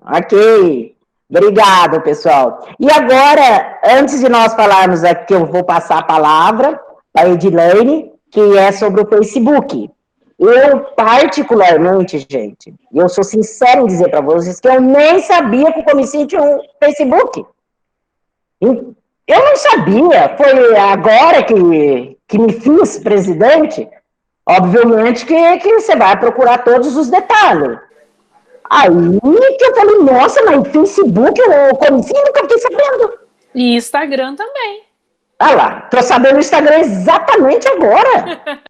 Ok. Obrigada, pessoal. E agora, antes de nós falarmos aqui, eu vou passar a palavra para a Edilene, que é sobre o Facebook. Eu, particularmente, gente, eu sou sincera em dizer para vocês que eu nem sabia que o Comicinho tinha um Facebook. Eu não sabia, foi agora que me fiz presidente, obviamente que você vai procurar todos os detalhes. Aí que eu falei, nossa, mas o Facebook, o Comicinho, nunca fiquei sabendo. E Instagram também. Ah lá, tô sabendo o Instagram exatamente agora.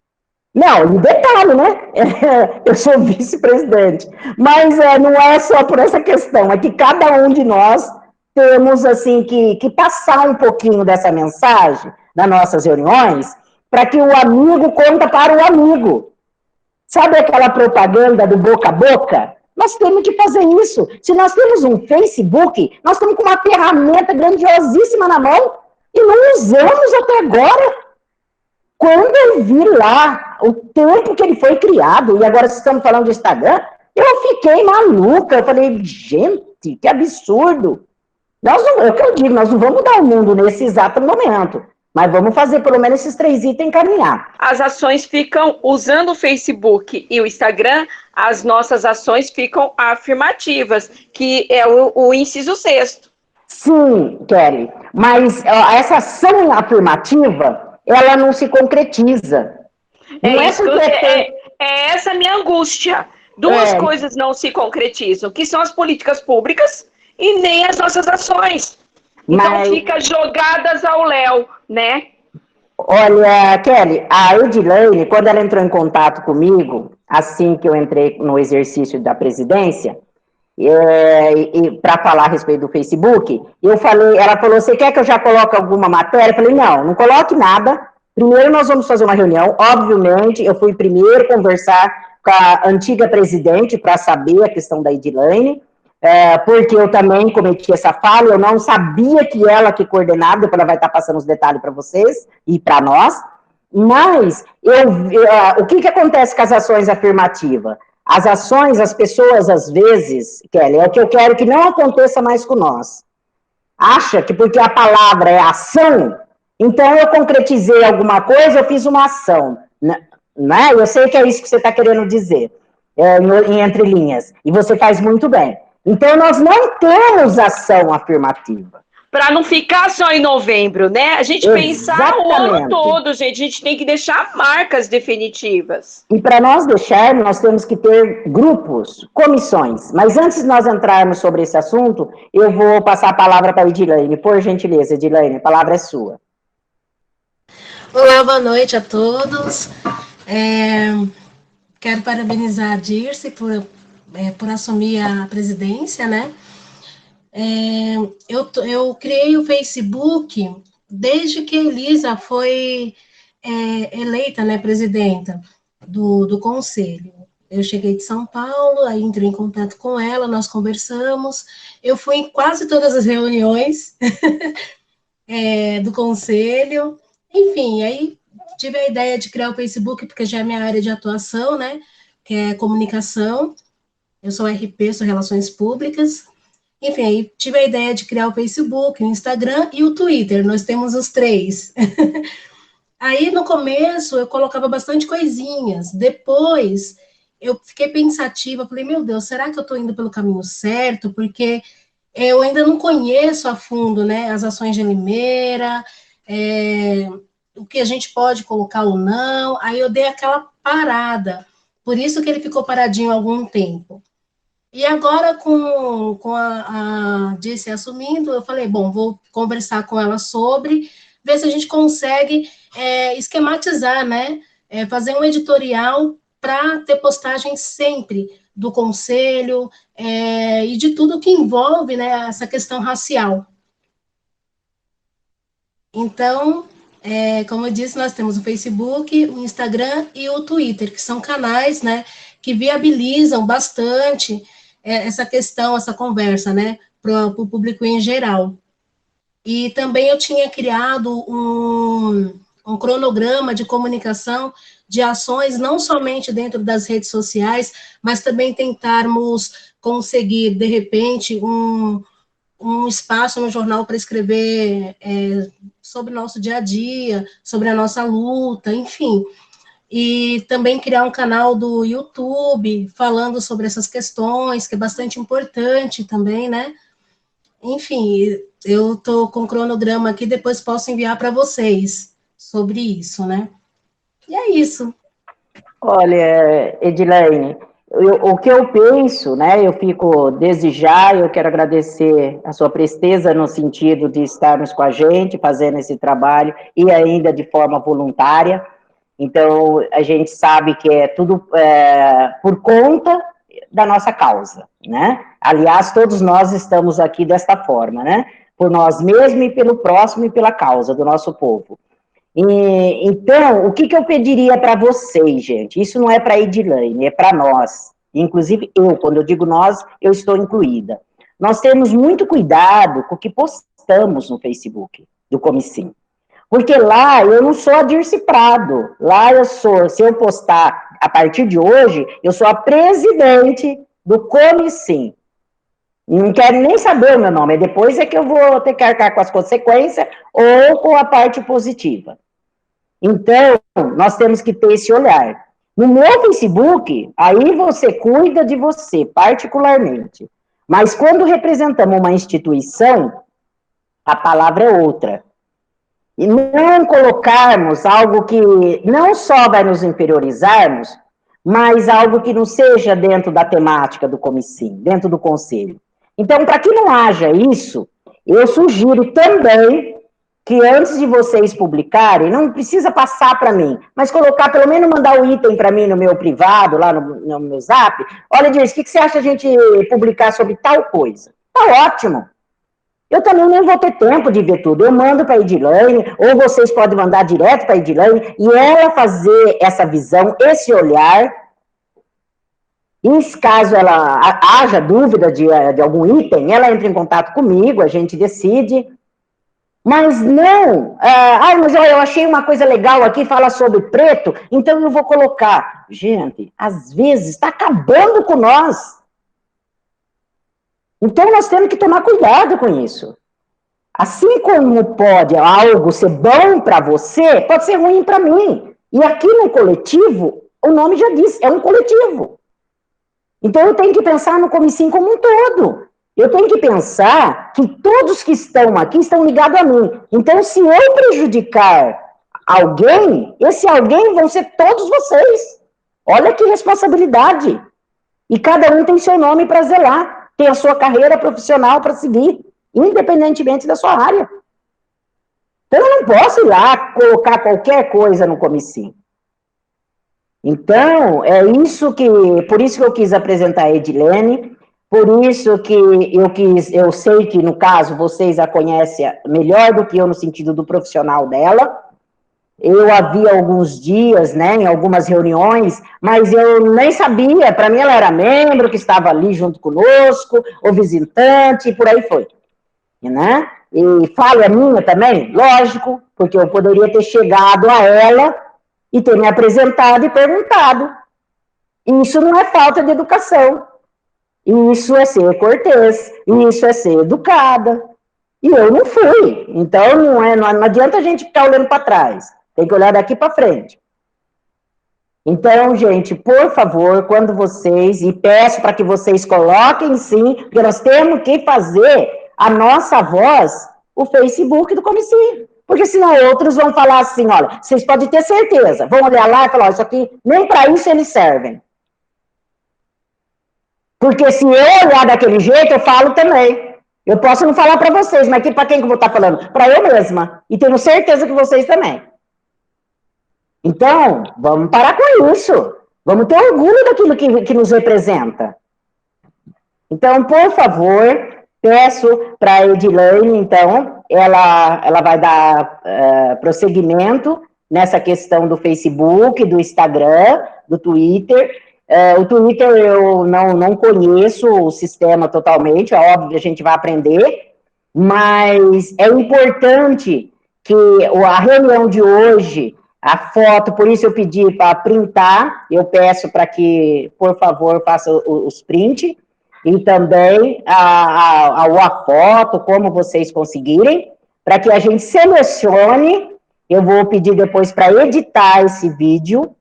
Não, e detalhe, né? Eu sou vice-presidente. Mas não é só por essa questão, é que cada um de nós temos, assim, que passar um pouquinho dessa mensagem nas nossas reuniões, para que o amigo conta para o amigo. Sabe aquela propaganda do boca a boca? Nós temos que fazer isso. Se nós temos um Facebook, nós estamos com uma ferramenta grandiosíssima na mão e não usamos até agora. Quando eu vi lá o tempo que ele foi criado, e agora estamos falando de Instagram, eu fiquei maluca. Eu falei, gente, que absurdo. É o que eu digo, nós não vamos mudar o mundo nesse exato momento, mas vamos fazer pelo menos esses 3 itens encaminhar. As ações ficam, usando o Facebook e o Instagram, as nossas ações ficam afirmativas, que é o inciso 6º. Sim, Kelly, mas essa ação afirmativa, ela não se concretiza. Não é essa a minha angústia. Duas coisas não se concretizam, que são as políticas públicas e nem as nossas ações. Então fica jogadas ao léu, né? Olha, Kelly, a Edilene, quando ela entrou em contato comigo, assim que eu entrei no exercício da presidência, para falar a respeito do Facebook, ela falou, você quer que eu já coloque alguma matéria? Eu falei, não coloque nada. Primeiro nós vamos fazer uma reunião, obviamente, eu fui primeiro conversar com a antiga presidente para saber a questão da Edilane, porque eu também cometi essa falha, eu não sabia que ela que coordenava, depois ela vai estar passando os detalhes para vocês e para nós, mas o que acontece com as ações afirmativas? As ações, as pessoas, às vezes, Kelly, é o que eu quero que não aconteça mais com nós. Acha que porque a palavra é ação, então eu concretizei alguma coisa, eu fiz uma ação. Né? Eu sei que é isso que você está querendo dizer, em entrelinhas, e você faz muito bem. Então, nós não temos ação afirmativa. Para não ficar só em novembro, né? A gente pensar o ano todo, gente. A gente tem que deixar marcas definitivas. E para nós deixarmos, nós temos que ter grupos, comissões. Mas antes de nós entrarmos sobre esse assunto, eu vou passar a palavra para a Edilane. Por gentileza, Edilane, a palavra é sua. Olá, boa noite a todos. Quero parabenizar a Dirce por assumir a presidência, né? Eu criei o Facebook desde que a Elisa foi eleita, né, presidenta do conselho. Eu cheguei de São Paulo, aí entrei em contato com ela, nós conversamos, eu fui em quase todas as reuniões do conselho, enfim, aí tive a ideia de criar o Facebook, porque já é minha área de atuação, né, que é comunicação, eu sou RP, sou Relações Públicas. Enfim, aí tive a ideia de criar o Facebook, o Instagram e o Twitter, nós temos os 3. Aí, no começo, eu colocava bastante coisinhas, depois eu fiquei pensativa, falei, meu Deus, será que eu estou indo pelo caminho certo? Porque eu ainda não conheço a fundo, né, as ações de Limeira, o que a gente pode colocar ou não, aí eu dei aquela parada, por isso que ele ficou paradinho há algum tempo. E agora, com a Dirce assumindo, eu falei, bom, vou conversar com ela sobre, ver se a gente consegue esquematizar, né? Fazer um editorial para ter postagem sempre do conselho e de tudo que envolve, né, essa questão racial. Então, como eu disse, nós temos o Facebook, o Instagram e o Twitter, que são canais, né, que viabilizam bastante essa questão, essa conversa, né, para o público em geral. E também eu tinha criado um cronograma de comunicação de ações, não somente dentro das redes sociais, mas também tentarmos conseguir, de repente, um espaço no jornal para escrever sobre o nosso dia a dia, sobre a nossa luta, enfim. E também criar um canal do YouTube falando sobre essas questões, que é bastante importante também, né? Enfim, eu estou com o cronograma aqui, depois posso enviar para vocês sobre isso, né? E é isso. Olha, Edilane, o que eu penso, né, eu fico, desde já, eu quero agradecer a sua presteza no sentido de estarmos com a gente, fazendo esse trabalho, e ainda de forma voluntária. Então, a gente sabe que é tudo por conta da nossa causa, né? Aliás, todos nós estamos aqui desta forma, né? Por nós mesmos e pelo próximo e pela causa do nosso povo. Então, o que eu pediria para vocês, gente? Isso não é para a Edilane, é para nós. Inclusive, quando eu digo nós, eu estou incluída. Nós temos muito cuidado com o que postamos no Facebook do Comicim. Porque lá eu não sou a Dirce Prado, lá eu sou, se eu postar a partir de hoje, eu sou a presidente do Comicim. Não quero nem saber o meu nome, depois é que eu vou ter que arcar com as consequências ou com a parte positiva. Então, nós temos que ter esse olhar. No meu Facebook, aí você cuida de você, particularmente. Mas quando representamos uma instituição, a palavra é outra. E não colocarmos algo que não só vai nos inferiorizarmos, mas algo que não seja dentro da temática do Comicim, dentro do Conselho. Então, para que não haja isso, eu sugiro também que antes de vocês publicarem, não precisa passar para mim, mas colocar, pelo menos mandar o item para mim no meu privado, lá no meu zap. Olha, Dirce, o que você acha a gente publicar sobre tal coisa? Tá ótimo. Eu também nem vou ter tempo de ver tudo. Eu mando para a Edilane, ou vocês podem mandar direto para a Edilane, e ela fazer essa visão, esse olhar. E caso ela haja dúvida de algum item, ela entra em contato comigo, a gente decide. Mas não, mas olha, eu achei uma coisa legal aqui, fala sobre preto, então eu vou colocar. Gente, às vezes está acabando com nós. Então nós temos que tomar cuidado com isso. Assim como pode algo ser bom para você, pode ser ruim para mim. E aqui no coletivo, o nome já diz, é um coletivo. Então eu tenho que pensar no comicinho como um todo. Eu tenho que pensar que todos que estão aqui estão ligados a mim. Então, se eu prejudicar alguém, esse alguém vão ser todos vocês. Olha que responsabilidade. E cada um tem seu nome para zelar, tem a sua carreira profissional para seguir, independentemente da sua área. Então, eu não posso ir lá colocar qualquer coisa no comicinho. Então, por isso que eu quis apresentar a Edilene. Por isso que eu sei que, no caso, vocês a conhecem melhor do que eu no sentido do profissional dela. Eu a vi alguns dias, né, em algumas reuniões, mas eu nem sabia, para mim ela era membro que estava ali junto conosco, ou visitante, e por aí foi. Né? E falha minha também, lógico, porque eu poderia ter chegado a ela e ter me apresentado e perguntado. Isso não é falta de educação. Isso é ser cortês, isso é ser educada. E eu não fui. Então, não adianta a gente ficar olhando para trás. Tem que olhar daqui para frente. Então, gente, por favor, quando vocês, e peço para que vocês coloquem sim, porque nós temos que fazer a nossa voz, o Facebook do comicinho. Porque senão outros vão falar assim, olha, vocês podem ter certeza, vão olhar lá e falar, isso aqui, nem para isso eles servem. Porque se eu olhar daquele jeito, eu falo também. Eu posso não falar para vocês, mas para quem que eu vou estar falando? Para eu mesma. E tenho certeza que vocês também. Então, vamos parar com isso. Vamos ter orgulho daquilo que nos representa. Então, por favor, peço para a Edilane, então, ela vai dar prosseguimento nessa questão do Facebook, do Instagram, do Twitter. O Twitter eu não conheço o sistema totalmente, é óbvio, a gente vai aprender, mas é importante que a reunião de hoje, a foto, por isso eu pedi para printar, eu peço para que, por favor, faça os prints, e também a foto, como vocês conseguirem, para que a gente selecione, eu vou pedir depois para editar esse vídeo,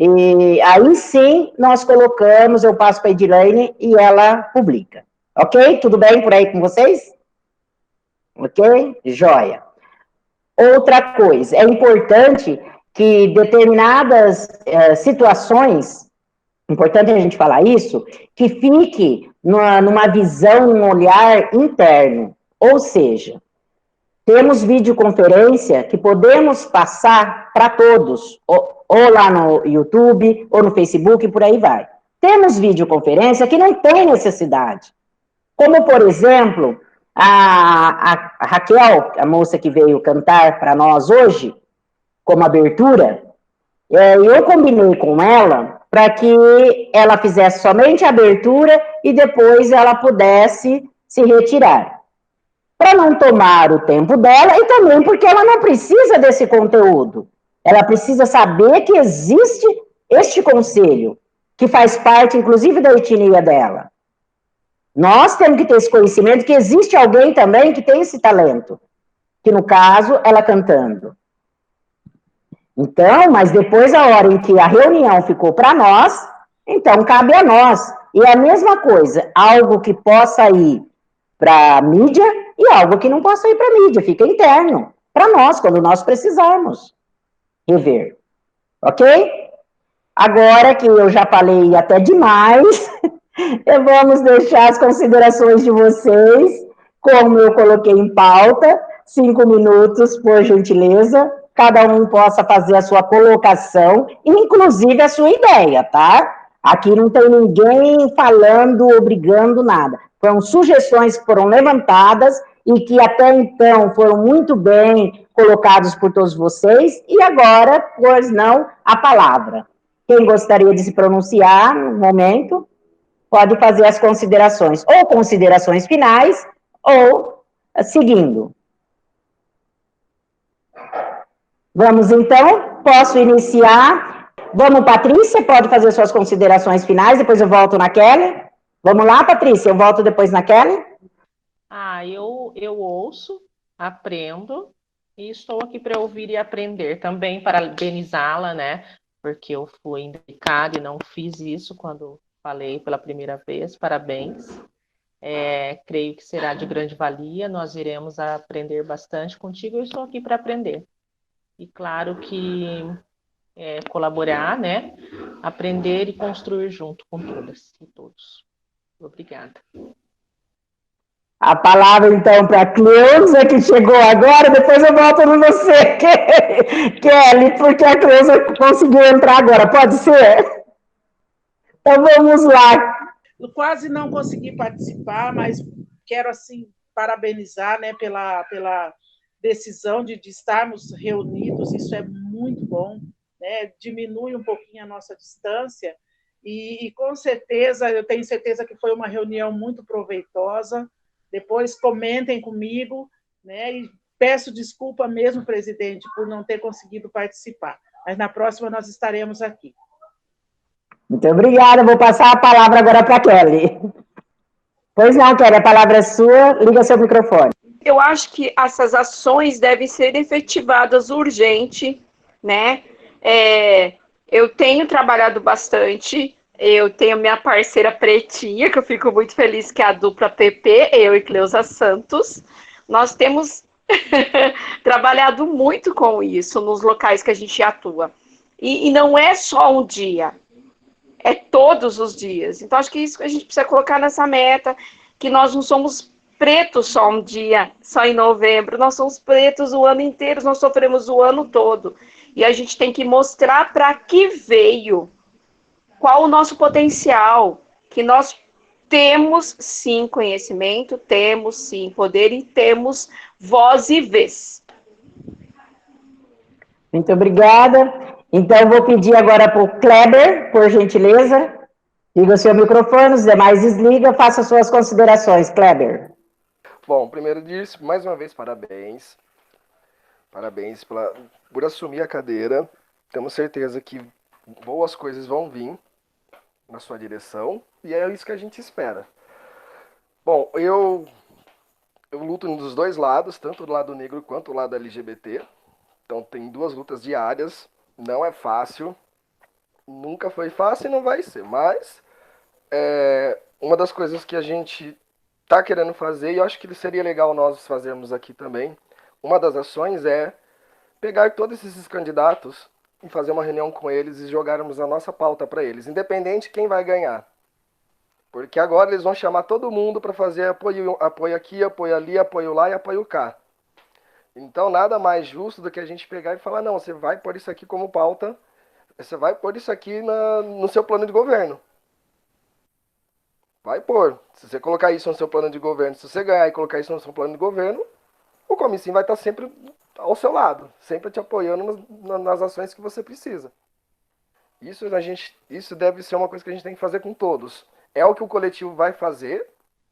e aí sim, nós colocamos, eu passo para a Edilane e ela publica. Ok? Tudo bem por aí com vocês? Ok? Joia. Outra coisa, é importante que determinadas situações, importante a gente falar isso, que fique numa visão, num olhar interno. Ou seja, temos videoconferência que podemos passar para todos, ou lá no YouTube, ou no Facebook, e por aí vai. Temos videoconferência que não tem necessidade. Como, por exemplo, a Raquel, a moça que veio cantar para nós hoje, como abertura, eu combinei com ela para que ela fizesse somente a abertura e depois ela pudesse se retirar. Para não tomar o tempo dela e também porque ela não precisa desse conteúdo. Ela precisa saber que existe este conselho, que faz parte, inclusive, da etnia dela. Nós temos que ter esse conhecimento que existe alguém também que tem esse talento, que, no caso, ela cantando. Então, mas depois, a hora em que a reunião ficou para nós, então cabe a nós. E é a mesma coisa, algo que possa ir para a mídia e algo que não possa ir para a mídia, fica interno, para nós, quando nós precisarmos rever. Ok? Agora que eu já falei até demais, vamos deixar as considerações de vocês, como eu coloquei em pauta. 5 minutos, por gentileza. Cada um possa fazer a sua colocação, inclusive a sua ideia, tá? Aqui não tem ninguém falando, obrigando nada. Foram sugestões que foram levantadas e que até então foram muito bem colocados por todos vocês, e agora, pois não, a palavra. Quem gostaria de se pronunciar no momento, pode fazer as considerações, ou considerações finais, ou seguindo. Vamos então, posso iniciar. Vamos, Patrícia, pode fazer suas considerações finais, depois eu volto na Kelly. Vamos lá, Patrícia, eu volto depois na Kelly. Eu ouço, aprendo e estou aqui para ouvir e aprender. Também parabenizá-la, né? Porque eu fui indicada e não fiz isso quando falei pela primeira vez. Parabéns. Creio que será de grande valia. Nós iremos aprender bastante contigo. Eu estou aqui para aprender. E claro que colaborar, né? Aprender e construir junto com todas e todos. Obrigada. A palavra, então, para a Cleusa, que chegou agora, depois eu volto no você, Kelly, porque a Cleusa conseguiu entrar agora, pode ser? Então, vamos lá. Eu quase não consegui participar, mas quero, assim, parabenizar, né, pela decisão de estarmos reunidos, isso é muito bom, né, diminui um pouquinho a nossa distância, e com certeza, eu tenho certeza que foi uma reunião muito proveitosa. Depois comentem comigo, né? E peço desculpa mesmo, presidente, por não ter conseguido participar. Mas na próxima nós estaremos aqui. Muito obrigada. Vou passar a palavra agora para a Kelly. Pois não, Kelly, a palavra é sua. Liga seu microfone. Eu acho que essas ações devem ser efetivadas urgente, né? Eu tenho trabalhado bastante. Eu tenho minha parceira Pretinha, que eu fico muito feliz, que é a dupla PP, eu e Cleusa Santos. Nós temos trabalhado muito com isso nos locais que a gente atua. E não é só um dia, é todos os dias. Então, acho que isso que a gente precisa colocar nessa meta, que nós não somos pretos só um dia, só em novembro, nós somos pretos o ano inteiro, nós sofremos o ano todo. E a gente tem que mostrar para que veio, qual o nosso potencial, que nós temos sim conhecimento, temos sim poder e temos voz e vez. Muito obrigada. Então, vou pedir agora para o Kleber, por gentileza. Liga o seu microfone, os demais desliga, faça suas considerações, Kleber. Bom, primeiro disso, mais uma vez, parabéns. Parabéns por assumir a cadeira. Temos certeza que boas coisas vão vir na sua direção, e é isso que a gente espera. Bom, eu luto dos dois lados, tanto do lado negro quanto do lado LGBT, então tem duas lutas diárias, não é fácil, nunca foi fácil e não vai ser, mas uma das coisas que a gente está querendo fazer, e eu acho que seria legal nós fazermos aqui também, uma das ações é pegar todos esses candidatos e fazer uma reunião com eles e jogarmos a nossa pauta para eles, independente de quem vai ganhar. Porque agora eles vão chamar todo mundo para fazer apoio aqui, apoio ali, apoio lá e apoio cá. Então nada mais justo do que a gente pegar e falar, não, você vai pôr isso aqui como pauta, você vai pôr isso aqui no seu plano de governo. Vai pôr. Se você colocar isso no seu plano de governo, se você ganhar e colocar isso no seu plano de governo, o comissinho vai estar sempre ao seu lado, sempre te apoiando nas ações que você precisa. Isso deve ser uma coisa que a gente tem que fazer com todos. É o que o coletivo vai fazer,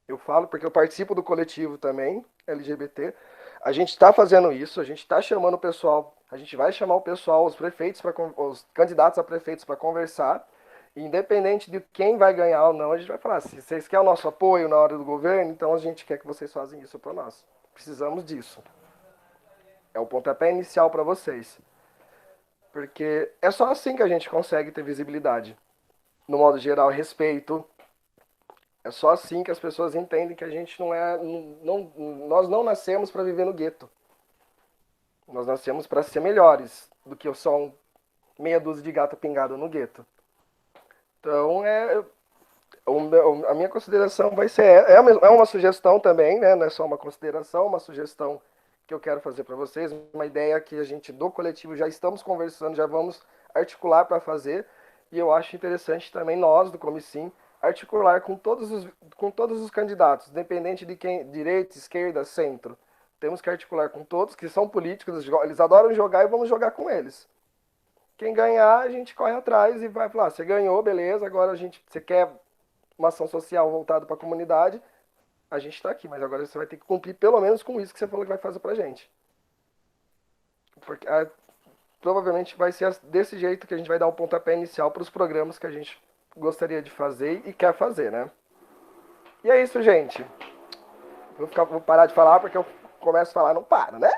eu falo porque eu participo do coletivo também, LGBT. A gente está fazendo isso, a gente está chamando o pessoal, a gente vai chamar o pessoal, os prefeitos, os candidatos a prefeitos para conversar. E independente de quem vai ganhar ou não, a gente vai falar, se vocês querem o nosso apoio na hora do governo, então a gente quer que vocês façam isso para nós. Precisamos disso. É o pontapé inicial para vocês. Porque é só assim que a gente consegue ter visibilidade. No modo geral, respeito. É só assim que as pessoas entendem que a gente nós não nascemos para viver no gueto. Nós nascemos para ser melhores do que só meia dúzia de gato pingado no gueto. Então, a minha consideração vai ser... É uma sugestão também, né? Não é só uma consideração, uma sugestão que eu quero fazer para vocês, uma ideia que a gente do coletivo já estamos conversando, já vamos articular para fazer, e eu acho interessante também nós do Comicim articular com todos os candidatos, independente de quem, direita, esquerda, centro. Temos que articular com todos, que são políticos, eles adoram jogar e vamos jogar com eles. Quem ganhar, a gente corre atrás e vai falar, você ganhou, beleza, agora você quer uma ação social voltada para a comunidade, a gente está aqui, mas agora você vai ter que cumprir pelo menos com isso que você falou que vai fazer pra gente. Porque provavelmente vai ser desse jeito que a gente vai dar o pontapé inicial para os programas que a gente gostaria de fazer e quer fazer, né? E é isso, gente. Vou parar de falar porque eu começo a falar e não paro, né?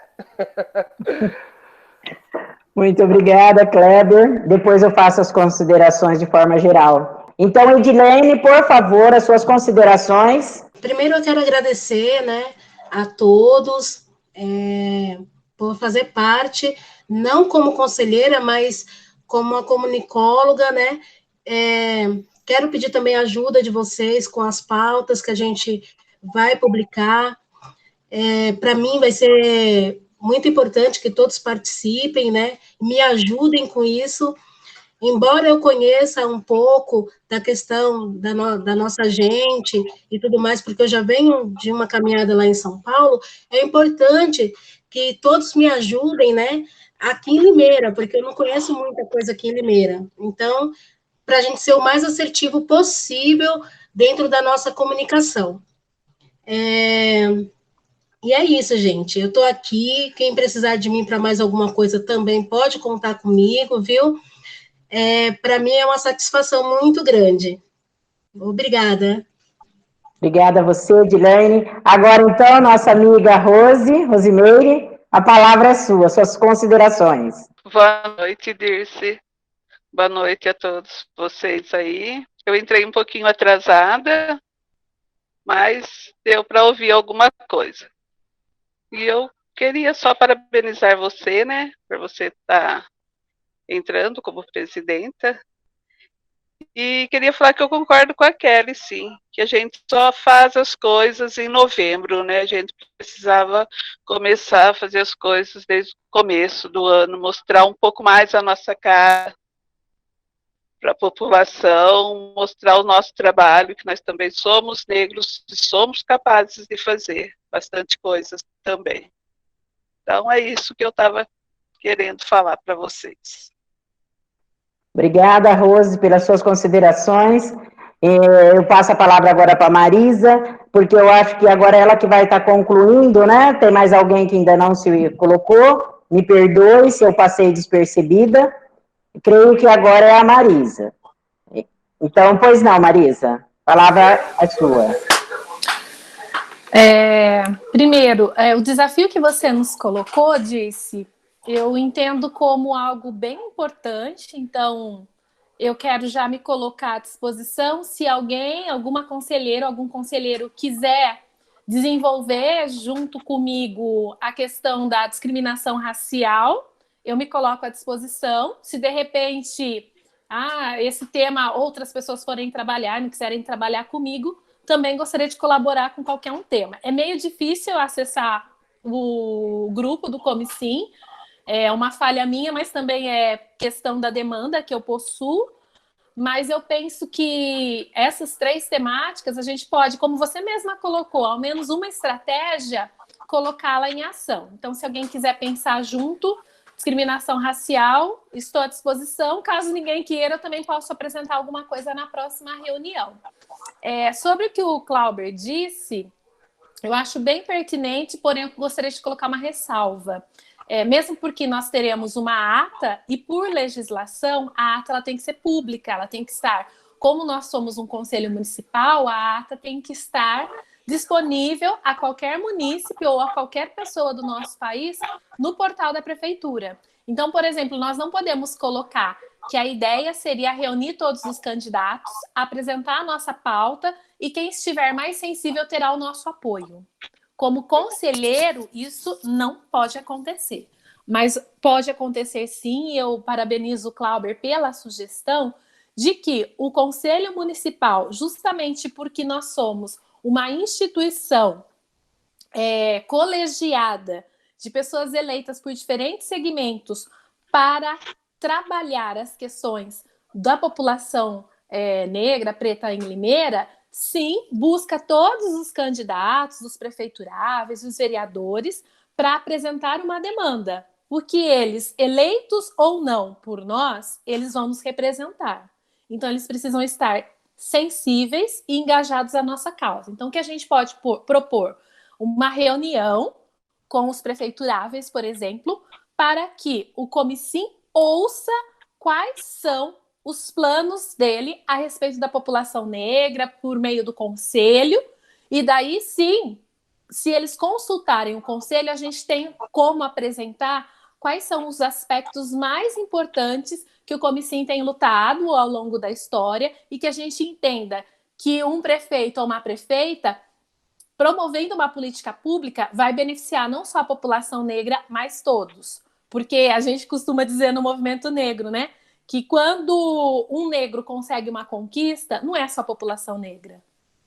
Muito obrigada, Kleber. Depois eu faço as considerações de forma geral. Então, Edilene, por favor, as suas considerações. Primeiro eu quero agradecer, né, a todos por fazer parte, não como conselheira, mas como uma comunicóloga, né? Quero pedir também a ajuda de vocês com as pautas que a gente vai publicar. Para mim vai ser muito importante que todos participem, né? Me ajudem com isso. Embora eu conheça um pouco da questão da nossa gente e tudo mais, porque eu já venho de uma caminhada lá em São Paulo, é importante que todos me ajudem, né, aqui em Limeira, porque eu não conheço muita coisa aqui em Limeira. Então, para a gente ser o mais assertivo possível dentro da nossa comunicação. E é isso, gente. Eu estou aqui. Quem precisar de mim para mais alguma coisa também pode contar comigo, viu? Para mim é uma satisfação muito grande. Obrigada. Obrigada a você, Edilene. Agora, então, nossa amiga Rosimeire, a palavra é sua, suas considerações. Boa noite, Dirce. Boa noite a todos vocês aí. Eu entrei um pouquinho atrasada, mas deu para ouvir alguma coisa. E eu queria só parabenizar você, né, por você estar entrando como presidenta. E queria falar que eu concordo com a Kelly, sim, que a gente só faz as coisas em novembro, né? A gente precisava começar a fazer as coisas desde o começo do ano, mostrar um pouco mais a nossa cara para a população, mostrar o nosso trabalho, que nós também somos negros e somos capazes de fazer bastante coisas também. Então, é isso que eu estava querendo falar para vocês. Obrigada, Rose, pelas suas considerações. Eu passo a palavra agora para a Marisa, porque eu acho que agora é ela que vai estar concluindo, né? Tem mais alguém que ainda não se colocou? Me perdoe se eu passei despercebida. Creio que agora é a Marisa. Então, pois não, Marisa, a palavra é sua. Primeiro, o desafio que você nos colocou, Disse, eu entendo como algo bem importante, então eu quero já me colocar à disposição se algum conselheiro quiser desenvolver junto comigo a questão da discriminação racial, eu me coloco à disposição. Se de repente esse tema outras pessoas forem trabalhar, não quiserem trabalhar comigo, também gostaria de colaborar com qualquer um tema. É meio difícil acessar o grupo do Comicim, é uma falha minha, mas também é questão da demanda que eu possuo. Mas eu penso que essas 3 temáticas a gente pode, como você mesma colocou, ao menos uma estratégia, colocá-la em ação. Então, se alguém quiser pensar junto, discriminação racial, estou à disposição. Caso ninguém queira, eu também posso apresentar alguma coisa na próxima reunião. Sobre o que o Clauber disse, eu acho bem pertinente, porém eu gostaria de colocar uma ressalva. Mesmo porque nós teremos uma ata, e por legislação, a ata ela tem que ser pública, ela tem que estar, como nós somos um conselho municipal, a ata tem que estar disponível a qualquer munícipe ou a qualquer pessoa do nosso país no portal da prefeitura. Então, por exemplo, nós não podemos colocar que a ideia seria reunir todos os candidatos, apresentar a nossa pauta e quem estiver mais sensível terá o nosso apoio. Como conselheiro, isso não pode acontecer. Mas pode acontecer sim, e eu parabenizo o Clauber pela sugestão de que o Conselho Municipal, justamente porque nós somos uma instituição colegiada de pessoas eleitas por diferentes segmentos para trabalhar as questões da população negra, preta em Limeira, sim, busca todos os candidatos, os prefeituráveis, os vereadores, para apresentar uma demanda, porque eles, eleitos ou não por nós, eles vão nos representar. Então, eles precisam estar sensíveis e engajados à nossa causa. Então, o que a gente pode propor? Uma reunião com os prefeituráveis, por exemplo, para que o Comicim ouça quais são os planos dele a respeito da população negra por meio do conselho, e daí sim, se eles consultarem o conselho, a gente tem como apresentar quais são os aspectos mais importantes que o Comicim tem lutado ao longo da história e que a gente entenda que um prefeito ou uma prefeita promovendo uma política pública vai beneficiar não só a população negra, mas todos. Porque a gente costuma dizer no movimento negro, né, que quando um negro consegue uma conquista, não é só a população negra.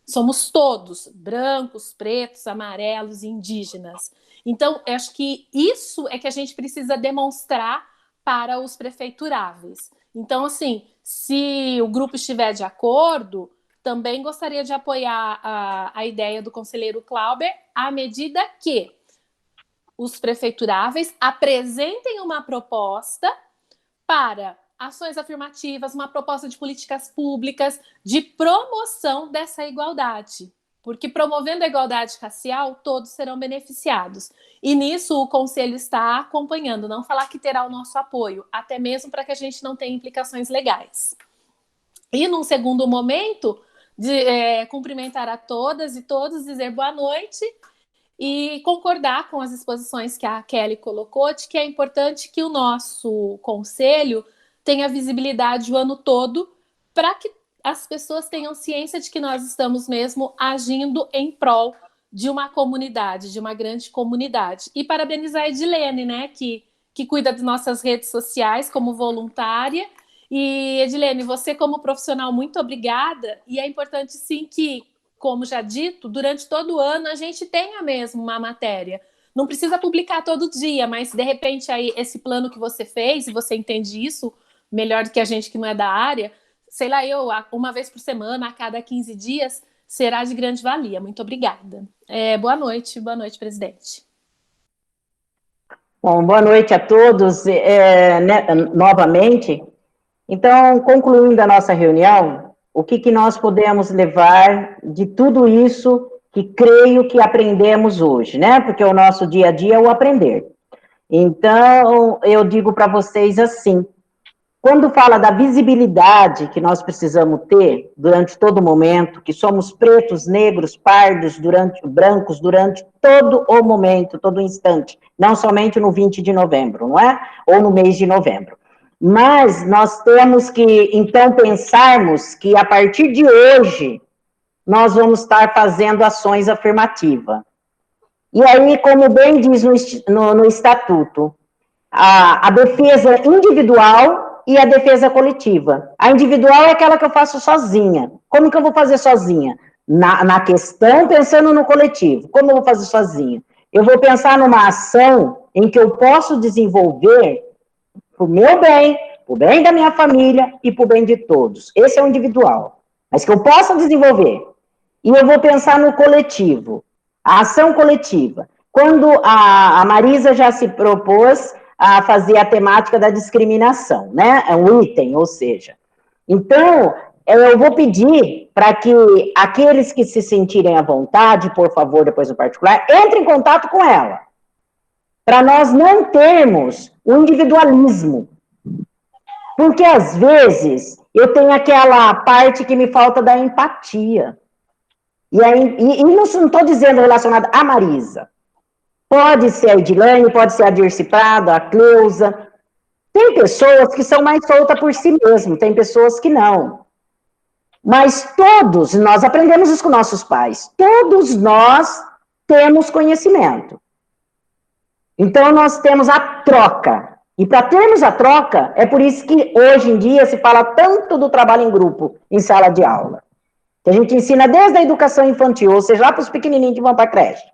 Somos todos, brancos, pretos, amarelos, indígenas. Então, eu acho que isso é que a gente precisa demonstrar para os prefeituráveis. Então, assim, se o grupo estiver de acordo, também gostaria de apoiar a ideia do conselheiro Clauber, à medida que os prefeituráveis apresentem uma proposta para ações afirmativas, uma proposta de políticas públicas de promoção dessa igualdade. Porque promovendo a igualdade racial, todos serão beneficiados. E nisso o Conselho está acompanhando, não falar que terá o nosso apoio, até mesmo para que a gente não tenha implicações legais. E num segundo momento, de cumprimentar a todas e todos, dizer boa noite e concordar com as exposições que a Kelly colocou, de que é importante que o nosso Conselho tenha visibilidade o ano todo para que as pessoas tenham ciência de que nós estamos mesmo agindo em prol de uma comunidade, de uma grande comunidade. E parabenizar a Edilene, né, que cuida de nossas redes sociais como voluntária. E, Edilene, você como profissional, muito obrigada. E é importante, sim, que, como já dito, durante todo o ano a gente tenha mesmo uma matéria. Não precisa publicar todo dia, mas, de repente, aí, esse plano que você fez, e você entende isso melhor do que a gente que não é da área, sei lá, uma vez por semana, a cada 15 dias, será de grande valia. Muito obrigada. Boa noite, presidente. Bom, boa noite a todos, novamente. Então, concluindo a nossa reunião, o que nós podemos levar de tudo isso que creio que aprendemos hoje, né? Porque o nosso dia a dia é o aprender. Então, eu digo para vocês assim, quando fala da visibilidade que nós precisamos ter durante todo momento, que somos pretos, negros, pardos, brancos, durante todo o momento, todo o instante, não somente no 20 de novembro, não é? Ou no mês de novembro. Mas nós temos que, então, pensarmos que a partir de hoje, nós vamos estar fazendo ações afirmativas. E aí, como bem diz no Estatuto, a defesa individual e a defesa coletiva. A individual é aquela que eu faço sozinha. Como que eu vou fazer sozinha? Na questão, pensando no coletivo. Como eu vou fazer sozinha? Eu vou pensar numa ação em que eu posso desenvolver para o meu bem, para o bem da minha família e para o bem de todos. Esse é o individual. Mas que eu possa desenvolver. E eu vou pensar no coletivo. A ação coletiva. Quando a Marisa já se propôs a fazer a temática da discriminação, né? É um item, ou seja. Então, eu vou pedir para que aqueles que se sentirem à vontade, por favor, depois no particular, entrem em contato com ela. Para nós não termos o individualismo. Porque, às vezes, eu tenho aquela parte que me falta da empatia. E não estou dizendo relacionada à Marisa. Pode ser a Edilene, pode ser a Dirce Prado, a Cleusa. Tem pessoas que são mais soltas por si mesmo, tem pessoas que não. Mas todos, nós aprendemos isso com nossos pais, todos nós temos conhecimento. Então, nós temos a troca. E para termos a troca, é por isso que hoje em dia se fala tanto do trabalho em grupo, em sala de aula. Que a gente ensina desde a educação infantil, ou seja, lá para os pequenininhos que vão para a creche.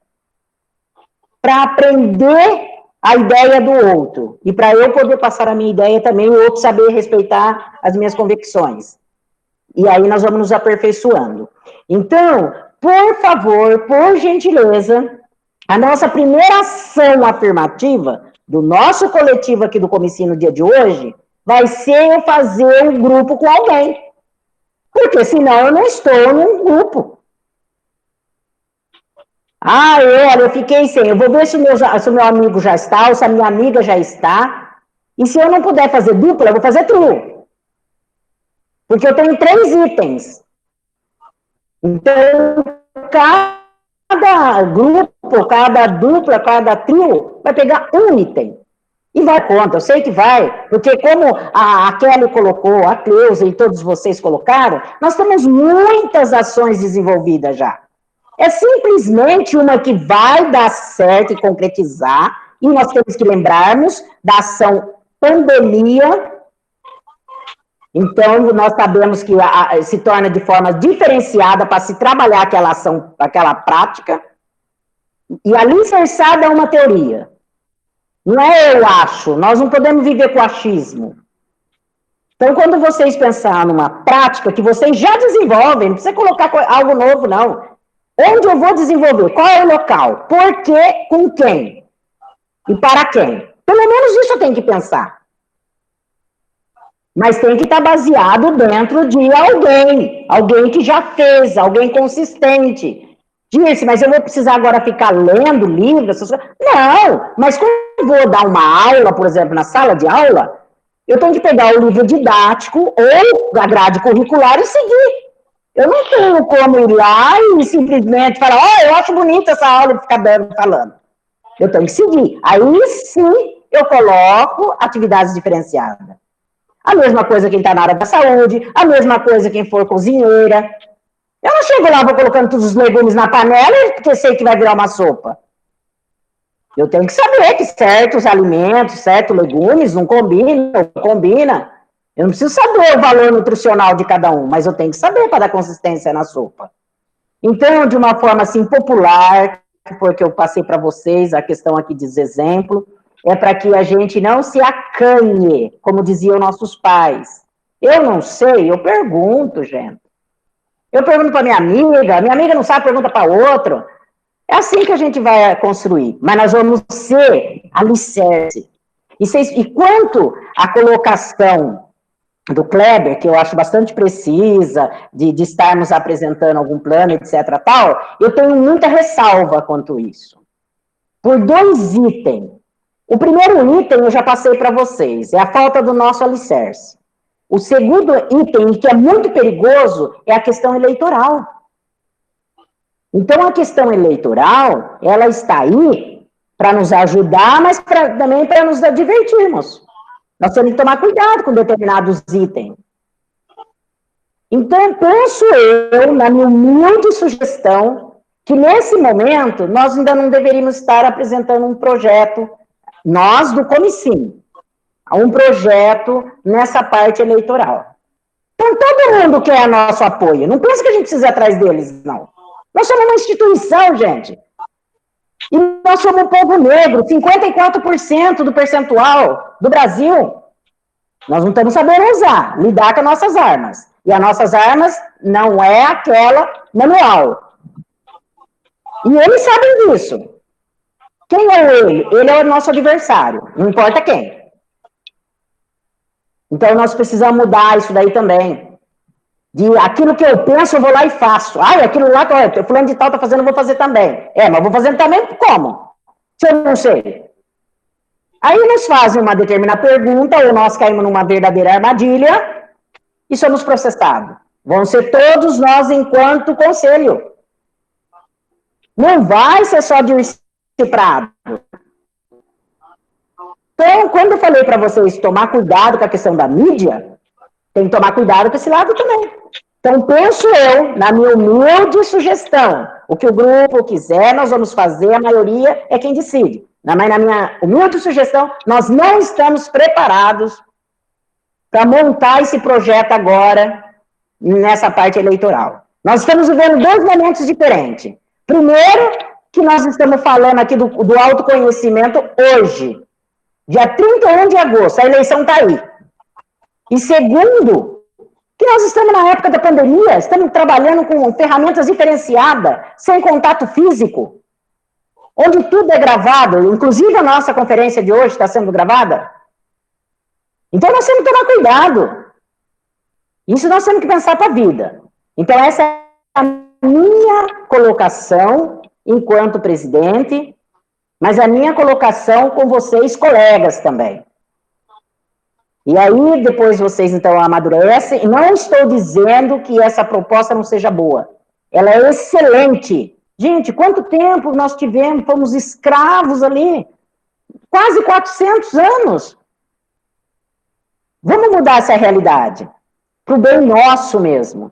para aprender a ideia do outro. E para eu poder passar a minha ideia também, o outro saber respeitar as minhas convicções. E aí nós vamos nos aperfeiçoando. Então, por favor, por gentileza, a nossa primeira ação afirmativa do nosso coletivo aqui do Comicinho no dia de hoje vai ser eu fazer um grupo com alguém. Porque senão eu não estou num grupo. Olha, eu fiquei sem. Eu vou ver se o meu amigo já está, ou se a minha amiga já está. E se eu não puder fazer dupla, eu vou fazer trio. Porque eu tenho 3 itens. Então, cada grupo, cada dupla, cada trio vai pegar um item. E vai conta, eu sei que vai, porque como a Kelly colocou, a Cleusa e todos vocês colocaram, nós temos muitas ações desenvolvidas já. É simplesmente uma que vai dar certo e concretizar, e nós temos que lembrarmos da ação pandemia. Então, nós sabemos que se torna de forma diferenciada para se trabalhar aquela ação, aquela prática, e alicerçada é uma teoria. Não é eu acho, nós não podemos viver com achismo. Então, quando vocês pensarem numa prática que vocês já desenvolvem, não precisa colocar algo novo, não. Onde eu vou desenvolver? Qual é o local? Por quê? Com quem? E para quem? Pelo menos isso eu tenho que pensar. Mas tem que estar baseado dentro de alguém. Alguém que já fez, alguém consistente. Disse, mas eu vou precisar agora ficar lendo livros? Não, mas quando eu vou dar uma aula, por exemplo, na sala de aula, eu tenho que pegar o livro didático ou a grade curricular e seguir. Eu não tenho como ir lá e simplesmente falar, eu acho bonita essa aula e ficar falando. Eu tenho que seguir. Aí sim eu coloco atividades diferenciadas. A mesma coisa quem está na área da saúde, a mesma coisa quem for cozinheira. Eu não chego lá, vou colocando todos os legumes na panela porque sei que vai virar uma sopa. Eu tenho que saber que certos alimentos, certos legumes não combina. Eu não preciso saber o valor nutricional de cada um, mas eu tenho que saber para dar consistência na sopa. Então, de uma forma assim popular, porque eu passei para vocês a questão aqui de exemplo, é para que a gente não se acanhe, como diziam nossos pais. Eu não sei, eu pergunto, gente. Eu pergunto para minha amiga não sabe, pergunta para outro. É assim que a gente vai construir, mas nós vamos ser alicerce. E quanto à colocação do Kleber, que eu acho bastante precisa, de estarmos apresentando algum plano, etc. tal, eu tenho muita ressalva quanto isso. Por 2 itens. O primeiro item eu já passei para vocês, é a falta do nosso alicerce. O segundo item, que é muito perigoso, é a questão eleitoral. Então, a questão eleitoral, ela está aí para nos ajudar, mas também para nos divertirmos. Nós temos que tomar cuidado com determinados itens. Então, penso eu, na minha humilde sugestão, que nesse momento, nós ainda não deveríamos estar apresentando um projeto, nós do Comicinho, um projeto nessa parte eleitoral. Então, todo mundo quer nosso apoio. Não pensa que a gente precisa ir atrás deles, não. Nós somos uma instituição, gente. E nós somos um povo negro, 54% do percentual do Brasil. Nós não estamos sabendo usar, lidar com as nossas armas. E as nossas armas não é aquela manual. E eles sabem disso. Quem é ele? Ele é o nosso adversário, não importa quem. Então, nós precisamos mudar isso daí também. De aquilo que eu penso, eu vou lá e faço. Aquilo lá, o fulano de tal está fazendo, eu vou fazer também. Mas vou fazendo também como? Se eu não sei. Aí nos fazem uma determinada pergunta, ou nós caímos numa verdadeira armadilha, e somos processados. Vão ser todos nós enquanto conselho. Não vai ser só disciplinado. Então, quando eu falei para vocês tomar cuidado com a questão da mídia, tem que tomar cuidado com esse lado também. Então, penso eu, na minha humilde sugestão, o que o grupo quiser, nós vamos fazer, a maioria é quem decide. Mas na minha humilde sugestão, nós não estamos preparados para montar esse projeto agora, nessa parte eleitoral. Nós estamos vivendo 2 momentos diferentes. Primeiro, que nós estamos falando aqui do autoconhecimento hoje, dia 31 de agosto, a eleição está aí. E segundo, que nós estamos na época da pandemia, estamos trabalhando com ferramentas diferenciadas, sem contato físico, onde tudo é gravado, inclusive a nossa conferência de hoje está sendo gravada. Então nós temos que tomar cuidado. Isso nós temos que pensar para a vida. Então essa é a minha colocação enquanto presidente, mas a minha colocação com vocês, colegas também. E aí, depois vocês, então, amadurecem. E não estou dizendo que essa proposta não seja boa. Ela é excelente. Gente, quanto tempo nós tivemos, fomos escravos ali? Quase 400 anos. Vamos mudar essa realidade. Para o bem nosso mesmo.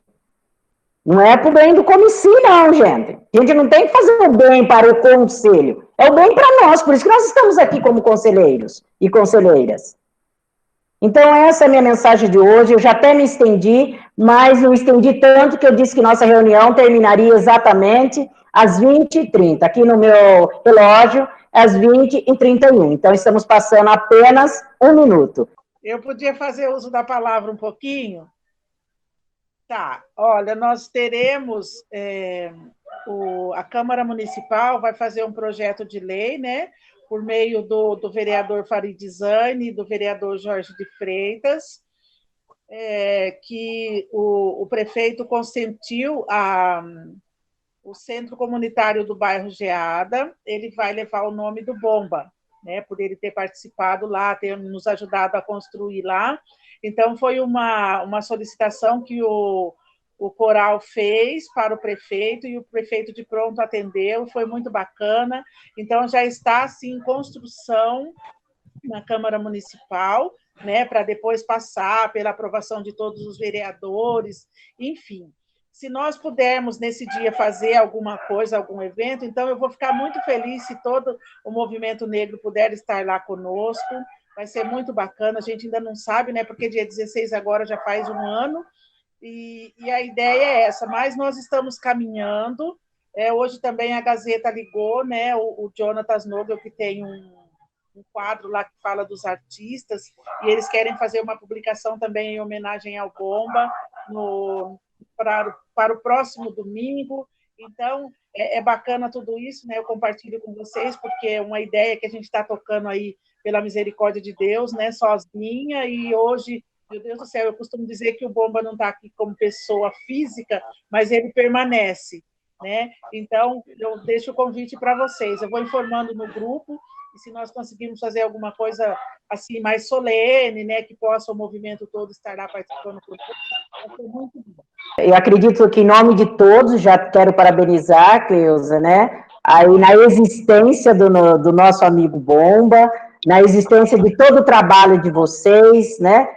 Não é para o bem do comício, não, gente. A gente não tem que fazer o bem para o conselho. É o bem para nós. Por isso que nós estamos aqui como conselheiros e conselheiras. Então, essa é a minha mensagem de hoje. Eu já até me estendi, mas não estendi tanto que eu disse que nossa reunião terminaria exatamente às 20h30. Aqui no meu relógio, às 20h31. Então, estamos passando apenas 1 minuto. Eu podia fazer uso da palavra um pouquinho? Tá, olha, nós teremos, a Câmara Municipal vai fazer um projeto de lei, né, por meio do vereador Farid Zani e do vereador Jorge de Freitas, que o prefeito consentiu o centro comunitário do bairro Geada, ele vai levar o nome do Bomba, né, por ele ter participado lá, ter nos ajudado a construir lá. Então, foi uma solicitação que o Coral fez para o prefeito, e o prefeito de pronto atendeu, foi muito bacana. Então, já está, assim, em construção na Câmara Municipal, né, para depois passar pela aprovação de todos os vereadores, enfim. Se nós pudermos, nesse dia, fazer alguma coisa, algum evento, então eu vou ficar muito feliz se todo o movimento negro puder estar lá conosco. Vai ser muito bacana, a gente ainda não sabe, né? Porque dia 16 agora já faz 1 ano, e a ideia é essa, mas nós estamos caminhando. Hoje também a Gazeta ligou, né? O Jonatas Nogel, que tem um quadro lá que fala dos artistas, e eles querem fazer uma publicação também em homenagem ao Bomba para o próximo domingo. Então, é bacana tudo isso, né? Eu compartilho com vocês, porque é uma ideia que a gente está tocando aí pela misericórdia de Deus, né, sozinha, e hoje, meu Deus do céu, eu costumo dizer que o Bomba não está aqui como pessoa física, mas ele permanece, né? Então, eu deixo o convite para vocês, eu vou informando no grupo, e se nós conseguirmos fazer alguma coisa assim mais solene, né, que possa o movimento todo estar lá participando, vai ser muito bom. Eu acredito que, em nome de todos, já quero parabenizar, Cleusa, né, aí na existência do nosso amigo Bomba, na existência de todo o trabalho de vocês, né,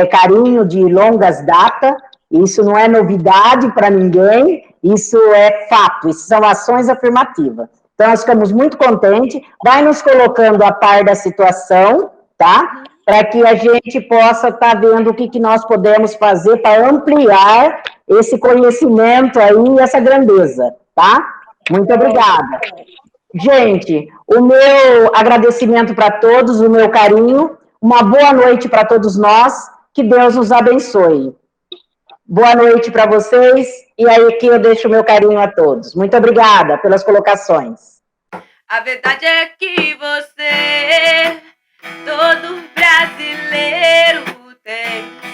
carinho de longas datas, isso não é novidade para ninguém, isso é fato, isso são ações afirmativas. Então, nós ficamos muito contentes, vai nos colocando a par da situação, tá? Para que a gente possa estar vendo o que nós podemos fazer para ampliar esse conhecimento aí, essa grandeza, tá? Muito obrigada. Gente, o meu agradecimento para todos, o meu carinho, uma boa noite para todos nós, que Deus nos abençoe. Boa noite para vocês, e aí aqui eu deixo o meu carinho a todos. Muito obrigada pelas colocações. A verdade é que você, todo brasileiro tem